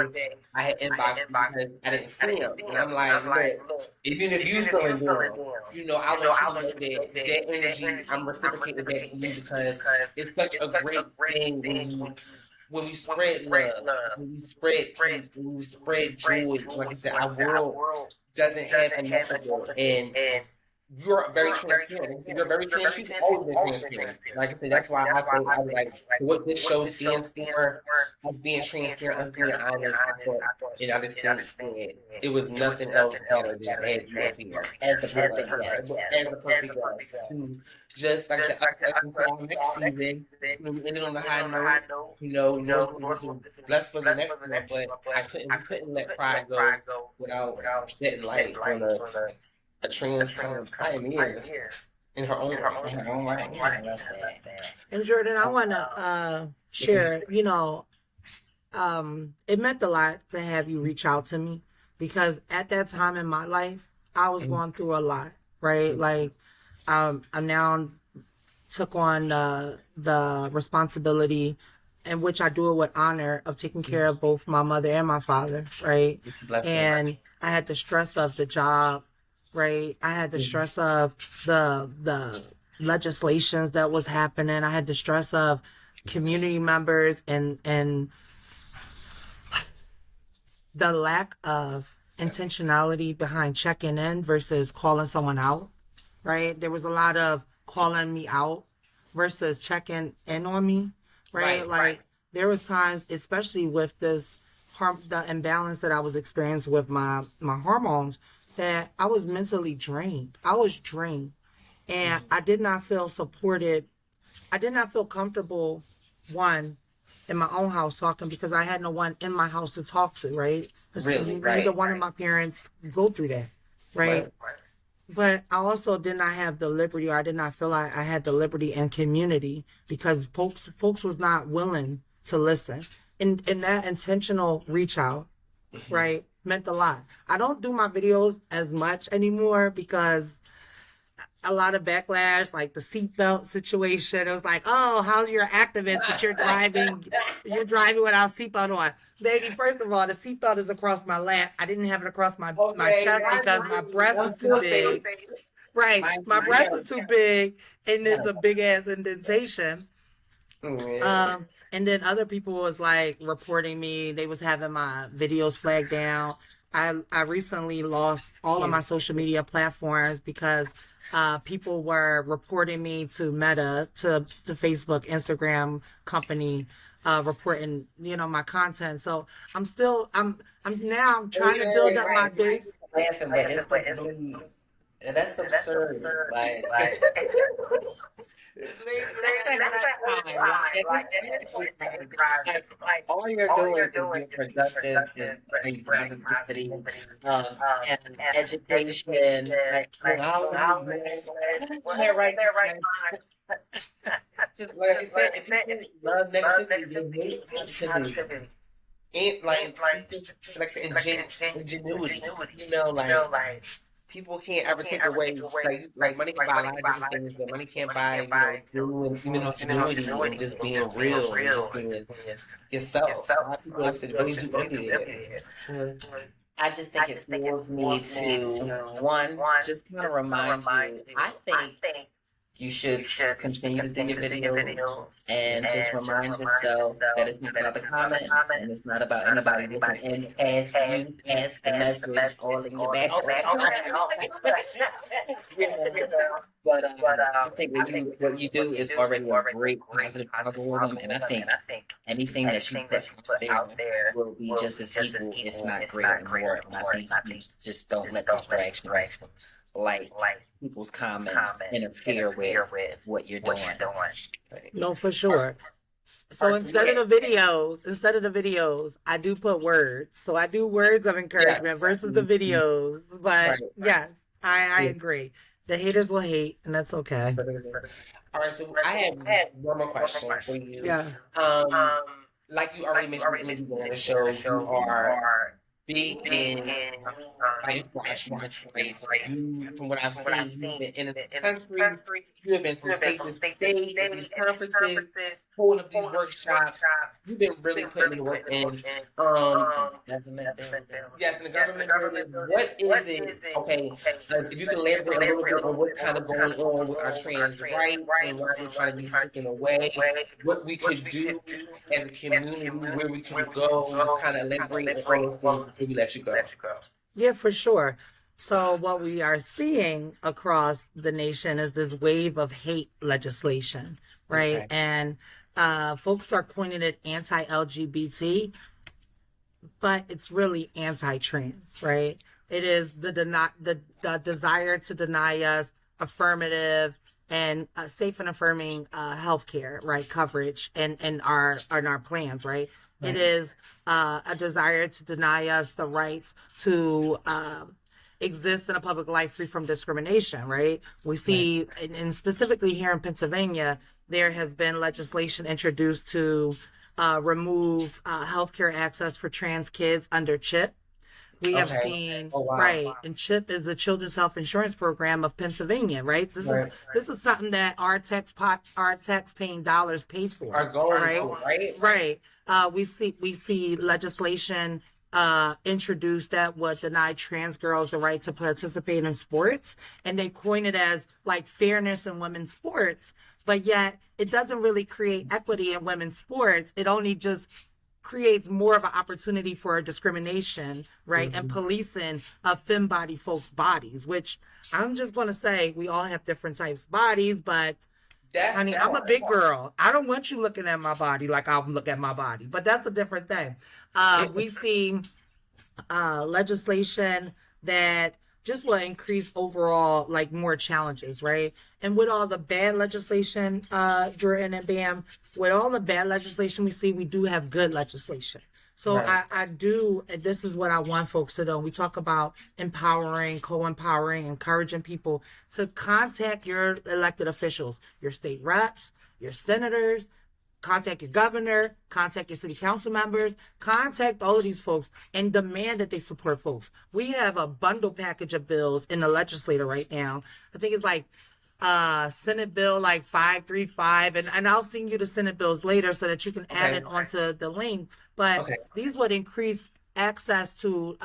I had inboxed because I didn't see him, and I'm like, look, even if you still in doing, I want you to know that energy, I'm reciprocating that to you because it's such a great thing when we spread love, when we spread peace, when we spread joy. Like I said, our world doesn't have enough of it, and you're very transparent. You're very transparent. You've always been transparent. Like I said, that's why I think I was like, what this show stands for, us being transparent, us being honest. And I just think that it was nothing else better than to have you up here as the perfect guest. To just, like I said, until our next season, we ended on a high note. Blessed for the next one, but we couldn't let pride go without shedding light on a trans pioneer in her own right. And Jordan, I want to share, it meant a lot to have you reach out to me because at that time in my life, I was going through a lot, right? Like, I now took on the responsibility in which I do it with honor of taking care of both my mother and my father, right? And I had the stress of the job, right? I had the stress of the legislations that was happening. I had the stress of community members and the lack of intentionality behind checking in versus calling someone out, right? There was a lot of calling me out versus checking in on me, right? Like there was times, especially with this the imbalance that I was experiencing with my hormones, that I was mentally drained. I was drained, and I did not feel supported. I did not feel comfortable, one, in my own house talking because I had no one in my house to talk to, right? Really, Neither one of my parents go through that, right? But I also did not have the liberty, or I did not feel like I had the liberty and community because folks was not willing to listen. And that intentional reach out, right, meant a lot. I don't do my videos as much anymore because a lot of backlash, like the seatbelt situation. It was like, oh, how's your activist, but you're driving without seatbelt on. Baby, first of all, the seatbelt is across my lap. I didn't have it across my chest because my breast is too big. Right, my breast is too big, and there's a big ass indentation. And then other people was like reporting me. They was having my videos flagged down. I recently lost all of my social media platforms because people were reporting me to Meta, to Facebook, Instagram company, reporting, my content. So I'm now trying to build up my base. Laughing, but it's that's absurd. Like all you're doing is being productive, is bringing positivity, and education. Like, right now. Just like I said, if you love negativity, you hate positivity. Ain't like ingenuity, like people can't ever take away like money can buy a lot of different things, but money can't buy genuine ingenuity and just being real and just being yourself. A lot of people like to really do envy it. I just think it fuels me to one, just kind of remind you. I think you should continue to do your videos and just remind yourself that it's not about the comments and it's not about anybody looking in past you, past the message, all in your back. But I think what you do is already a great positive algorithm, and I think anything that you put out there will be just as equal, if not greater and more. And I think you just don't let distractions like people's comments interfere with what you're doing. No, for sure. So instead of the videos, I do put words. So I do words of encouragement versus the videos. But yes, I agree. The haters will hate, and that's okay. All right, so I have one more question for you. Yeah. Like you already mentioned on the show, you are big in race. From what I've seen, you've been in the country. You have been from state to state at these conferences, holding up these workshops. You've been really putting the work in. Yes, in the government building. What is it? Okay, if you can elaborate a little bit on what's kind of going on with our trans rights and why we're trying to be taken away, what we could do as a community, where we can go, just kind of elaborate on all those things before we let you go. Yeah, for sure. So what we are seeing across the nation is this wave of hate legislation, right? Okay. And folks are pointing at anti-LGBT, but it's really anti-trans, right? It is the desire to deny us affirmative and safe and affirming healthcare, right, coverage and our plans, right? It is a desire to deny us the rights to exist in a public life free from discrimination, right? We see, and specifically here in Pennsylvania, there has been legislation introduced to remove healthcare access for trans kids under CHIP, We have Okay. seen, Oh, wow. right, and CHIP is the Children's Health Insurance Program of Pennsylvania, right? This is something that our tax-paying dollars pay for, Are going right? to, right? Right. We see legislation introduced that would deny trans girls the right to participate in sports, and they coin it as like fairness in women's sports, but yet it doesn't really create equity in women's sports. It only just creates more of an opportunity for discrimination, right? And policing of femme body folks' bodies, which I'm just going to say we all have different types of bodies, but honey, I'm a big girl. I don't want you looking at my body like I'll look at my body, but that's a different thing. We see legislation that just will increase overall, like, more challenges, right? And with all the bad legislation, Jordan and Bam, with all the bad legislation we see, we do have good legislation. So Right. I do, and this is what I want folks to know. We talk about empowering, co-empowering, encouraging people to contact your elected officials, your state reps, your senators, contact your governor, contact your city council members, contact all of these folks and demand that they support folks. We have a bundle package of bills in the legislature right now. I think it's like Senate Bill like 535, and I'll send you the Senate bills later so that you can add it onto the link. But these would increase access to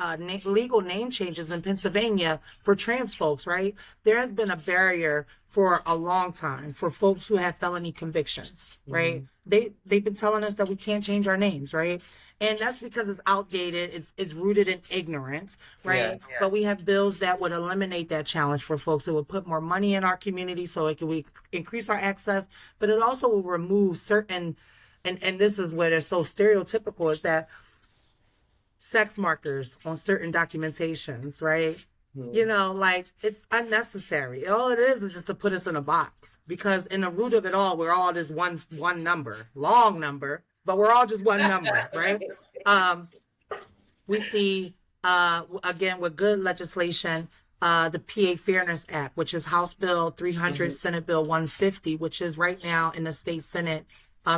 legal name changes in Pennsylvania for trans folks, right? There has been a barrier for a long time for folks who have felony convictions, right? They've been telling us that we can't change our names, right? And that's because it's outdated. It's rooted in ignorance, right? Yeah. But we have bills that would eliminate that challenge for folks. It would put more money in our community so it could increase our access, but it also will remove certain, and this is what is so stereotypical, is that sex markers on certain documentations, right? You know, like, it's unnecessary. All it is just to put us in a box, because in the root of it all, we're all this one number, long number, but we're all just one number, right? We see, again, with good legislation, the PA Fairness Act, which is House Bill 300, Senate Bill 150, which is right now in the state Senate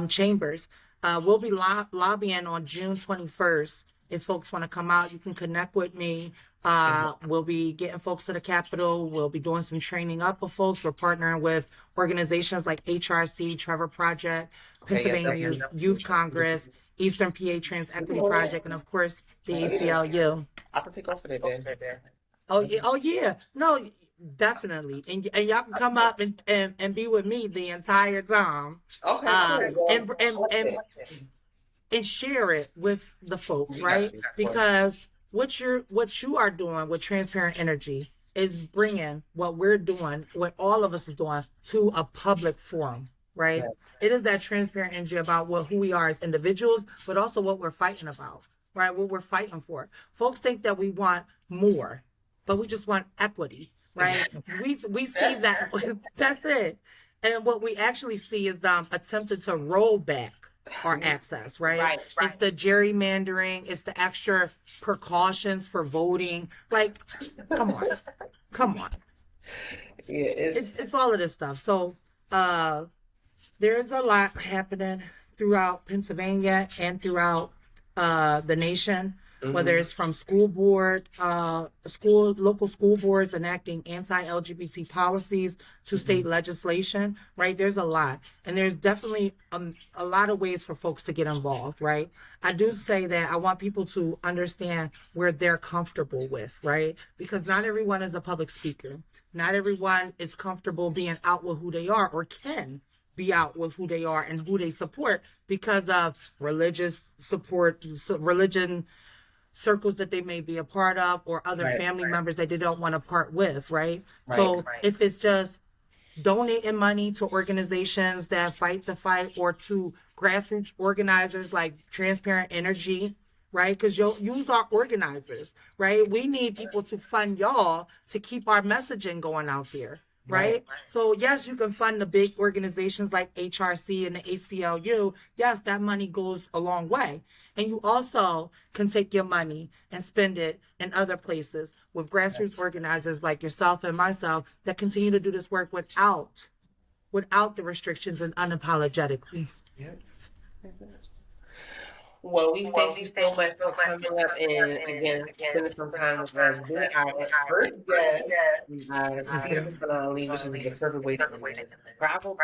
chambers. We'll be lobbying on June 21st. If folks want to come out, you can connect with me. We'll be getting folks to the Capitol. We'll be doing some training up with folks. We're partnering with organizations like HRC, Trevor Project, Pennsylvania Youth Congress, Eastern PA Trans Equity Project, and of course the ACLU. I can take off of that there. Oh yeah, no, definitely, and y'all can come up and be with me the entire time. Okay. And share it with the folks, right? Because what you are doing with Transparent Energy is bringing what we're doing, what all of us is doing, to a public forum, right? It is that transparent energy about who we are as individuals, but also what we're fighting about, right? What we're fighting for. Folks think that we want more, but we just want equity, right? we see that that's it. And what we actually see is them attempting to roll back our access, right? It's the gerrymandering, it's the extra precautions for voting. Like, come on. Yeah, It's all of this stuff. So there's a lot happening throughout Pennsylvania and throughout the nation. Whether it's from local school boards enacting anti-LGBT policies to state legislation, right? There's a lot. And there's definitely a lot of ways for folks to get involved, right? I do say that I want people to understand where they're comfortable with, right? Because not everyone is a public speaker. Not everyone is comfortable being out with who they are or can be out with who they are and who they support because of religious support, religion circles that they may be a part of, or other family members that they don't want to part with, right? So if it's just donating money to organizations that fight the fight, or to grassroots organizers like Transparent Energy, right? Because use our organizers, right? We need people to fund y'all to keep our messaging going out there. Right? So yes, you can fund the big organizations like HRC and the ACLU. Yes, that money goes a long way. And you also can take your money and spend it in other places with grassroots organizers like yourself and myself that continue to do this work without the restrictions and unapologetically. Well, we thank you so much for coming up and again spending some time with us. Being our first guest in our season finale, which is the perfect way to end this. Probably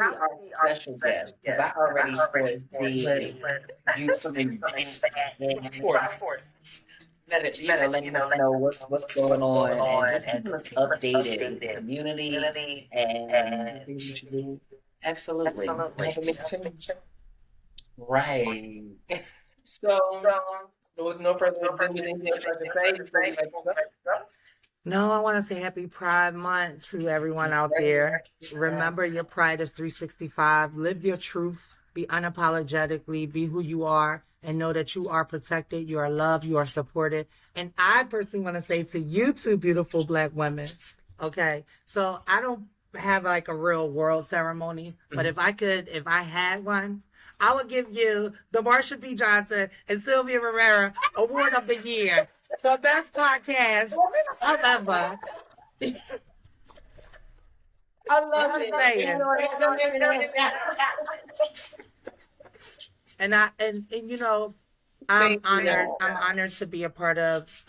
our special guest because I already foresee you coming back Of and course. letting us know what's going on and just keeping us updated with the community and The things you should do absolutely to help it make a change. right. So, with no further ado, anything else you'd like to say before we let you go? No, I want to say happy Pride Month to everyone out there. Remember, your pride is 365. Live your truth. Be unapologetically. Be who you are. And know that you are protected. You are loved. You are supported. And I personally want to say to you two beautiful Black women, okay, so I don't have like a real world ceremony, but if I had one, I would give you the Marsha P. Johnson and Sylvia Rivera Award of the Year. The best podcast of ever. I love I'm it. saying. And you know, Thank you. I'm honored to be a part of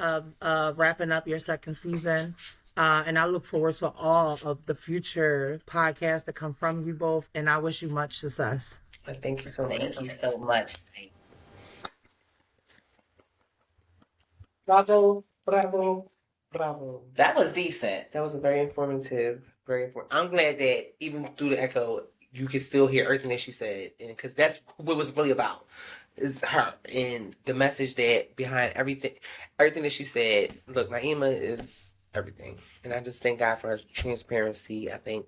wrapping up your second season. And I look forward to all of the future podcasts that come from you both. And I wish you much success. Thank you so much. Thank you so much. Bravo, bravo, bravo. That was decent. That was a very informative, very important. I'm glad that even through the echo, you can still hear everything that she said, and because that's what it was really about, is her and the message that behind everything that she said. Look, Naiymah is everything, and I just thank God for her transparency. I'm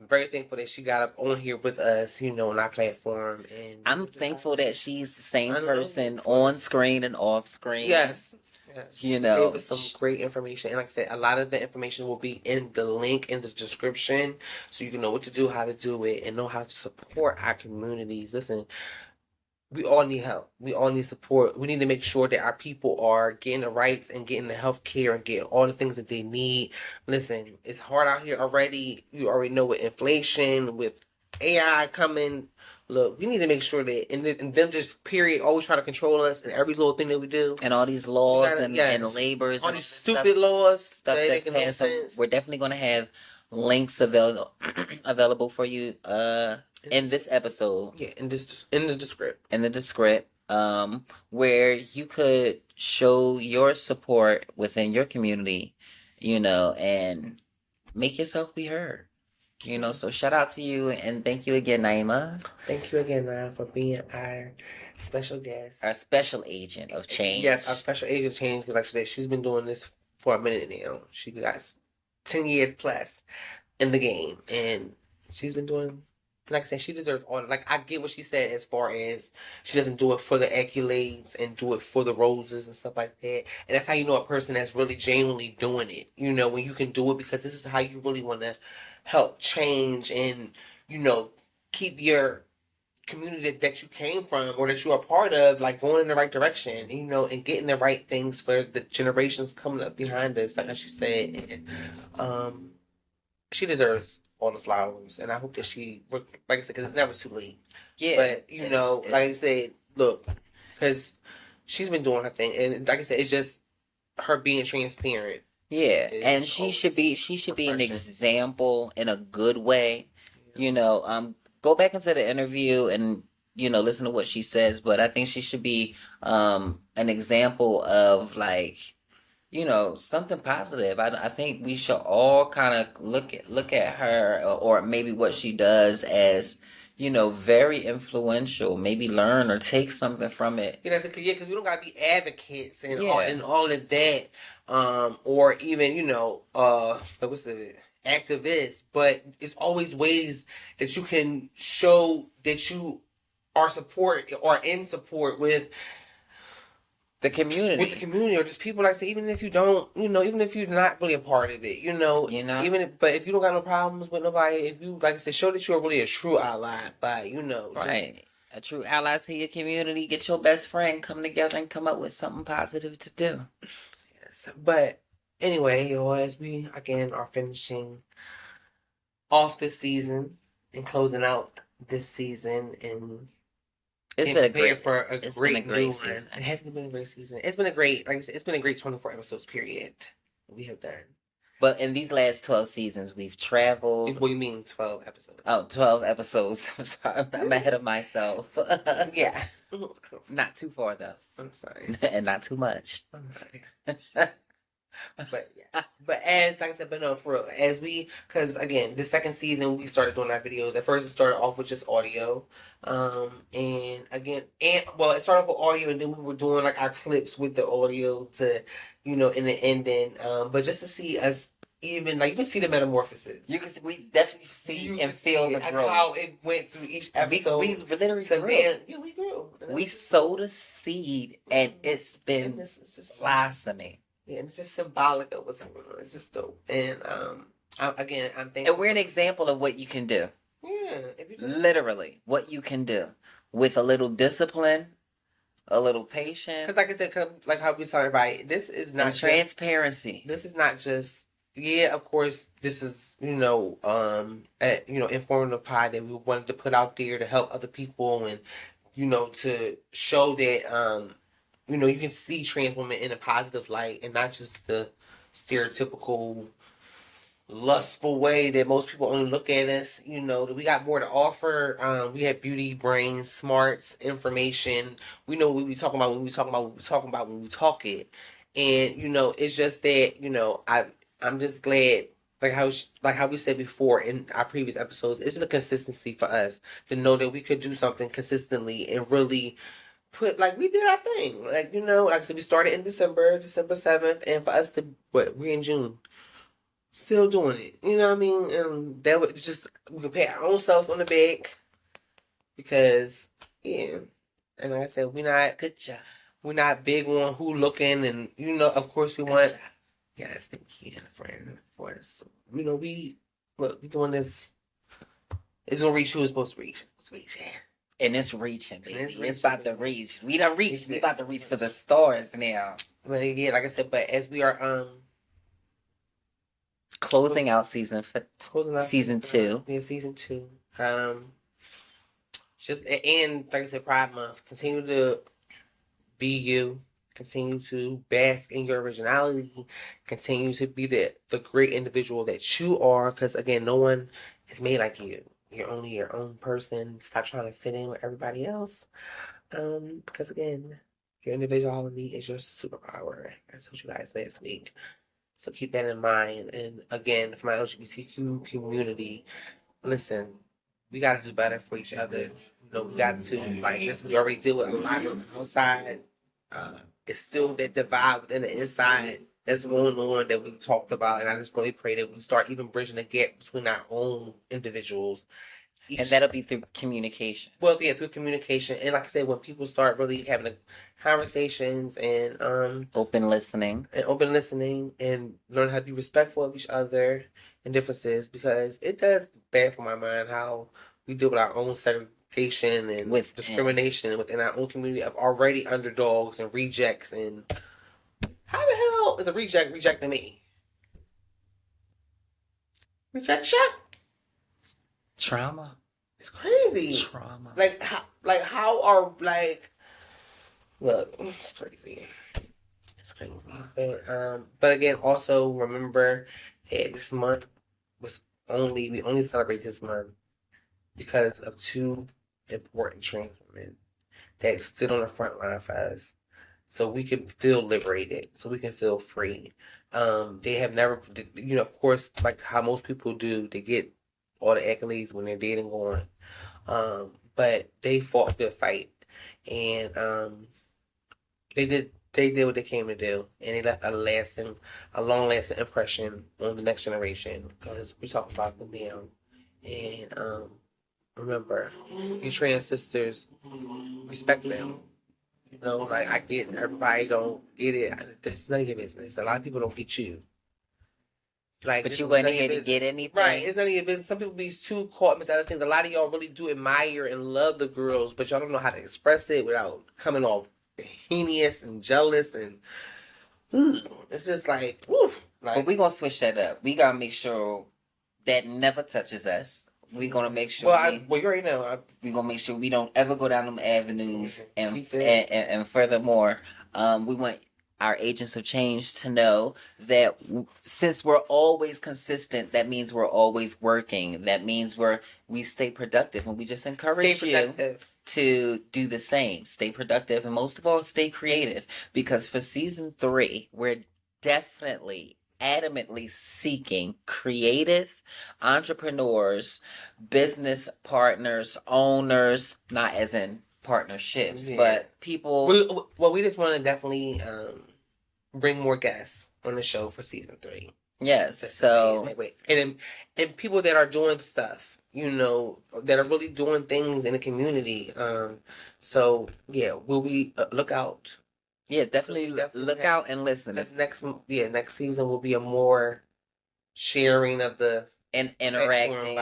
very thankful that she got up on here with us, on our platform, and I'm thankful that she's the same I know. person on screen and off screen. yes. You know, gave us some great information, and like I said, a lot of the information will be in the link in the description, so you can know what to do, how to do it, and know how to support our communities. Listen, we all need help. We all need support. We need to make sure that our people are getting the rights and getting the health care and getting all the things that they need. Listen, it's hard out here already. You already know, with inflation, with AI coming. Look, we need to make sure that, and them just period always try to control us in every little thing that we do. and all these laws gotta- and yes. labors All and these stuff, stupid laws stuff that that's make no passed. So sense. we're definitely going to have links available for you in this episode. Yeah, in the description. In the descript, where you could show your support within your community, and make yourself be heard. So shout out to you and thank you again, Naiymah. Thank you again, Naya, for being our special guest. Our special agent of change. Yes, our special agent of change, because like I said, she's been doing this for a minute now. She got 10 years plus in the game, and she's been doing, like I said, she deserves all. Like, I get what she said as far as she doesn't do it for the accolades and do it for the roses and stuff like that. And that's how you know a person that's really genuinely doing it. When you can do it because this is how you really want to help change and, keep your community that you came from or that you are part of, like, going in the right direction, and getting the right things for the generations coming up behind us, like she said. And she deserves all the flowers, and I hope that she, like I said, because it's never too late. Yeah. But like I said, look, because she's been doing her thing, and like I said, it's just her being transparent. Yeah, and she should be an example in a good way. Go back into the interview and listen to what she says, but I think she should be an example of, like, something positive. I think we should all kind of look at her, or maybe what she does as very influential. Maybe learn or take something from it. Because we don't gotta be advocates and all of that, or even what's the activists. But it's always ways that you can show that you are in support with the community, or just people, like I say, even if you don't, even if you're not really a part of it, but if you don't got no problems with nobody, if you, like I said, show that you're really a true ally by, right, a true ally to your community. Get your best friend, come together and come up with something positive to do. Yes, but anyway, as we again are finishing off this season and closing out this season, and It's and been a prepare great, for a it's great, been a great new season. one. It has been a great season. It's been a great, like I said, it's been a great 24 episodes period we have done. But in these last 12 seasons, we've traveled. What do you mean 12 episodes? Oh, 12 episodes. I'm sorry. I'm ahead of myself. Yeah. Not too far, though. I'm sorry. And not too much. I'm sorry. But yeah, but as like I said, but no, for real, as we, because again, the second season we started doing our videos. At first, it started off with just audio, and again, and well, it started off with audio, and then we were doing like our clips with the audio to, in the ending, but just to see us. Even like you can see the metamorphosis. You can see, we definitely see and feel the growth. How it went through each episode. We literally grew. Yeah, we grew. We sowed a seed, and it's been blossoming. Yeah, and it's just symbolic of what's going on. It's just dope. And I'm thankful. And we're an example of what you can do. Yeah, if you just, Literally, what you can do with a little discipline, a little patience. because like I said, like how we started, right? This is not and transparency. This is not just. Yeah, of course, this is informative pod that we wanted to put out there to help other people and to show that you can see trans women in a positive light and not just the stereotypical lustful way that most people only look at us. That we got more to offer. We have beauty, brains, smarts, information. We know what we talking about when we talking about what we talking about when we talk it. And it's just that I'm just glad, like how we said before in our previous episodes, it's the consistency for us to know that we could do something consistently and really put, like, we did our thing. Like, like I said, we started in December 7th, and for us to, we're in June, still doing it. You know what I mean? And that was just, we can pat our own selves on the back because, yeah. And like I said, Good job. We're not big on who looking, and, of course we want. Yes, thank you, friend, for us. We doing this. It's gonna reach who it's supposed to reach. And it's reaching, baby. And It's about to reach. We done reached. We about to reach for the stars now. But yeah, like I said, but as we are closing out season 2. Yeah, season 2. Just and like I said, Pride Month. Continue to be you. Continue to bask in your originality. Continue to be the great individual that you are. Because again, no one is made like you. You're only your own person. Stop trying to fit in with everybody else. Because again, your individuality is your superpower. I told you guys last week. So keep that in mind. And again, for my LGBTQ community, listen, we got to do better for each other. We got to, like, listen, we already deal with a lot of outside. It's still that divide within the inside that's going on that we talked about, and I just really pray that we start even bridging the gap between our own individuals. And that'll be through communication. Well, yeah, through communication, and like I said, when people start really having the conversations and open listening and learn how to be respectful of each other and differences, because it does baffle my mind how we deal with our own segregation and with discrimination within our own community of already underdogs and rejects. And how the hell is a reject rejecting me? Rejection? Trauma. It's crazy. Trauma. How are, like, look, it's crazy. It's crazy. But again, also remember that this month we only celebrate this month because of 2 important trans women that stood on the front line for us, so we can feel liberated, so we can feel free. They have never, of course, like how most people do, they get all the accolades when they're dead and gone. But they fought a good fight, and they did what they came to do, and they left a long-lasting impression on the next generation, because we're talking about them now. And remember, you trans sisters, respect them. I get everybody don't get it. That's none of your business. A lot of people don't get you. But you weren't here to get anything. Right, it's none of your business. Some people be too caught into other things. A lot of y'all really do admire and love the girls, but y'all don't know how to express it without coming off heinous and jealous, and it's just like, woo. But we're going to switch that up. We got to make sure that never touches us. We're gonna make sure. Well, you already know. We're gonna make sure we don't ever go down them avenues, and Keep it. and furthermore, we want our agents of change to know that since we're always consistent, that means we're always working. That means we stay productive, and we just encourage you to do the same. Stay productive, and most of all, stay creative. Because for season 3, we're definitely adamantly seeking creative entrepreneurs, business partners, owners, not as in partnerships, but people. We just want to definitely bring more guests on the show for season 3. Yes, so and people that are doing stuff, that are really doing things in the community. So yeah, we'll be look out. Yeah, definitely look out and listen. Because next season will be a more sharing of the and interacting.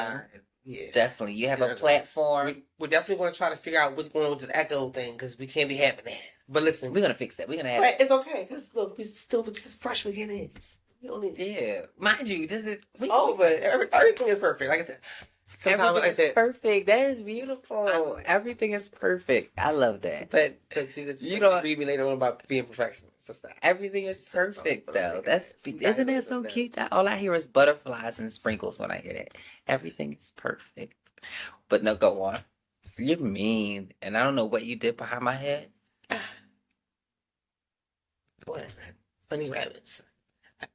Yeah, definitely. You have a platform. We're definitely going to try to figure out what's going on with this echo thing because we can't be having that. But listen, we're gonna fix that. We're gonna have. But it's okay because look, we're still just fresh beginnings. We don't need. Yeah, mind you, this is everything is perfect. Like I said. Sometimes everything is perfect. That is beautiful. Everything is perfect. I love that. But you don't read me later on about being perfectionist. That's not. Everything is perfect though. Isn't that so cute? All I hear is butterflies and sprinkles when I hear that. Everything is perfect. But no, go on. You're mean, and I don't know what you did behind my head. What? Bunny rabbits.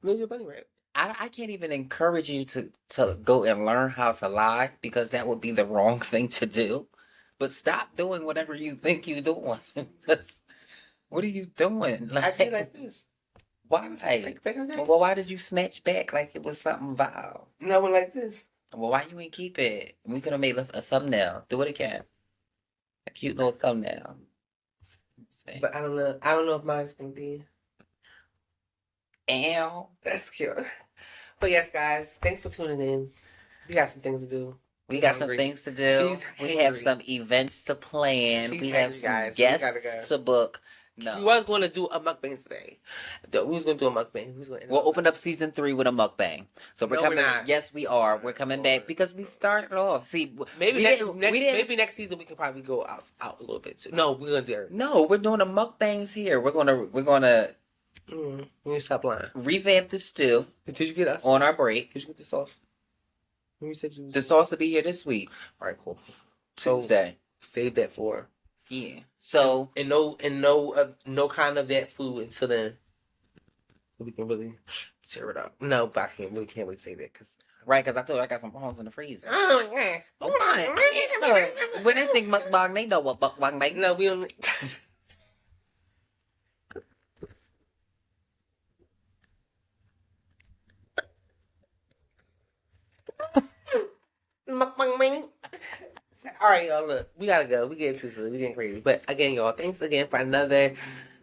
Where's your bunny rabbit? I can't even encourage you to go and learn how to lie because that would be the wrong thing to do. But stop doing whatever you think you're doing. What are you doing? I feel like this. Why? Well, why did you snatch back like it was something vile? No, I went like this. Well, why you ain't keep it? We could have made a thumbnail. Do it again. A cute little thumbnail. But I don't know. I don't know if mine's gonna be. Ow. That's cute. But yes, guys, thanks for tuning in. We got some things to do. We got some things to do. We have some events to plan. We have some guests to book. No. We was going to do a mukbang today. We was going to do a mukbang. We'll open up season 3 with a mukbang. So we're coming. Yes, we are. We're coming back because we started off. See, maybe next season we can probably go out a little bit too. No, we're gonna do. No, we're doing a mukbangs here. We're gonna. We need to stop lying. Revamp the stew. Did you get us on our break? Did you get the sauce? The sauce will be here this week. All right, cool. Tuesday. Save that for. Yeah. So no kind of that food until then, so we can really tear it up. No, but I can't really say that because. Right, because I told you I got some bones in the freezer. Oh yeah. Look, when they think mukbang, they know what mukbang make. No, we don't. All right, y'all. Look, we gotta go. We getting crazy. But again, y'all, thanks again for another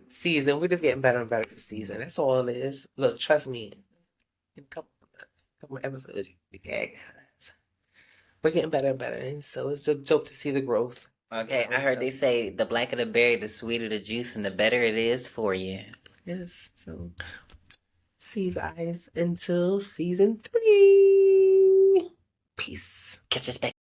season. We're just getting better and better for season. That's all it is. Look, trust me. In a couple episodes, we're getting better and better, and so it's just dope to see the growth. Okay, I heard they say the blacker the berry, the sweeter the juice, and the better it is for you. Yes. So, see you guys until season 3. Peace. Catch us back.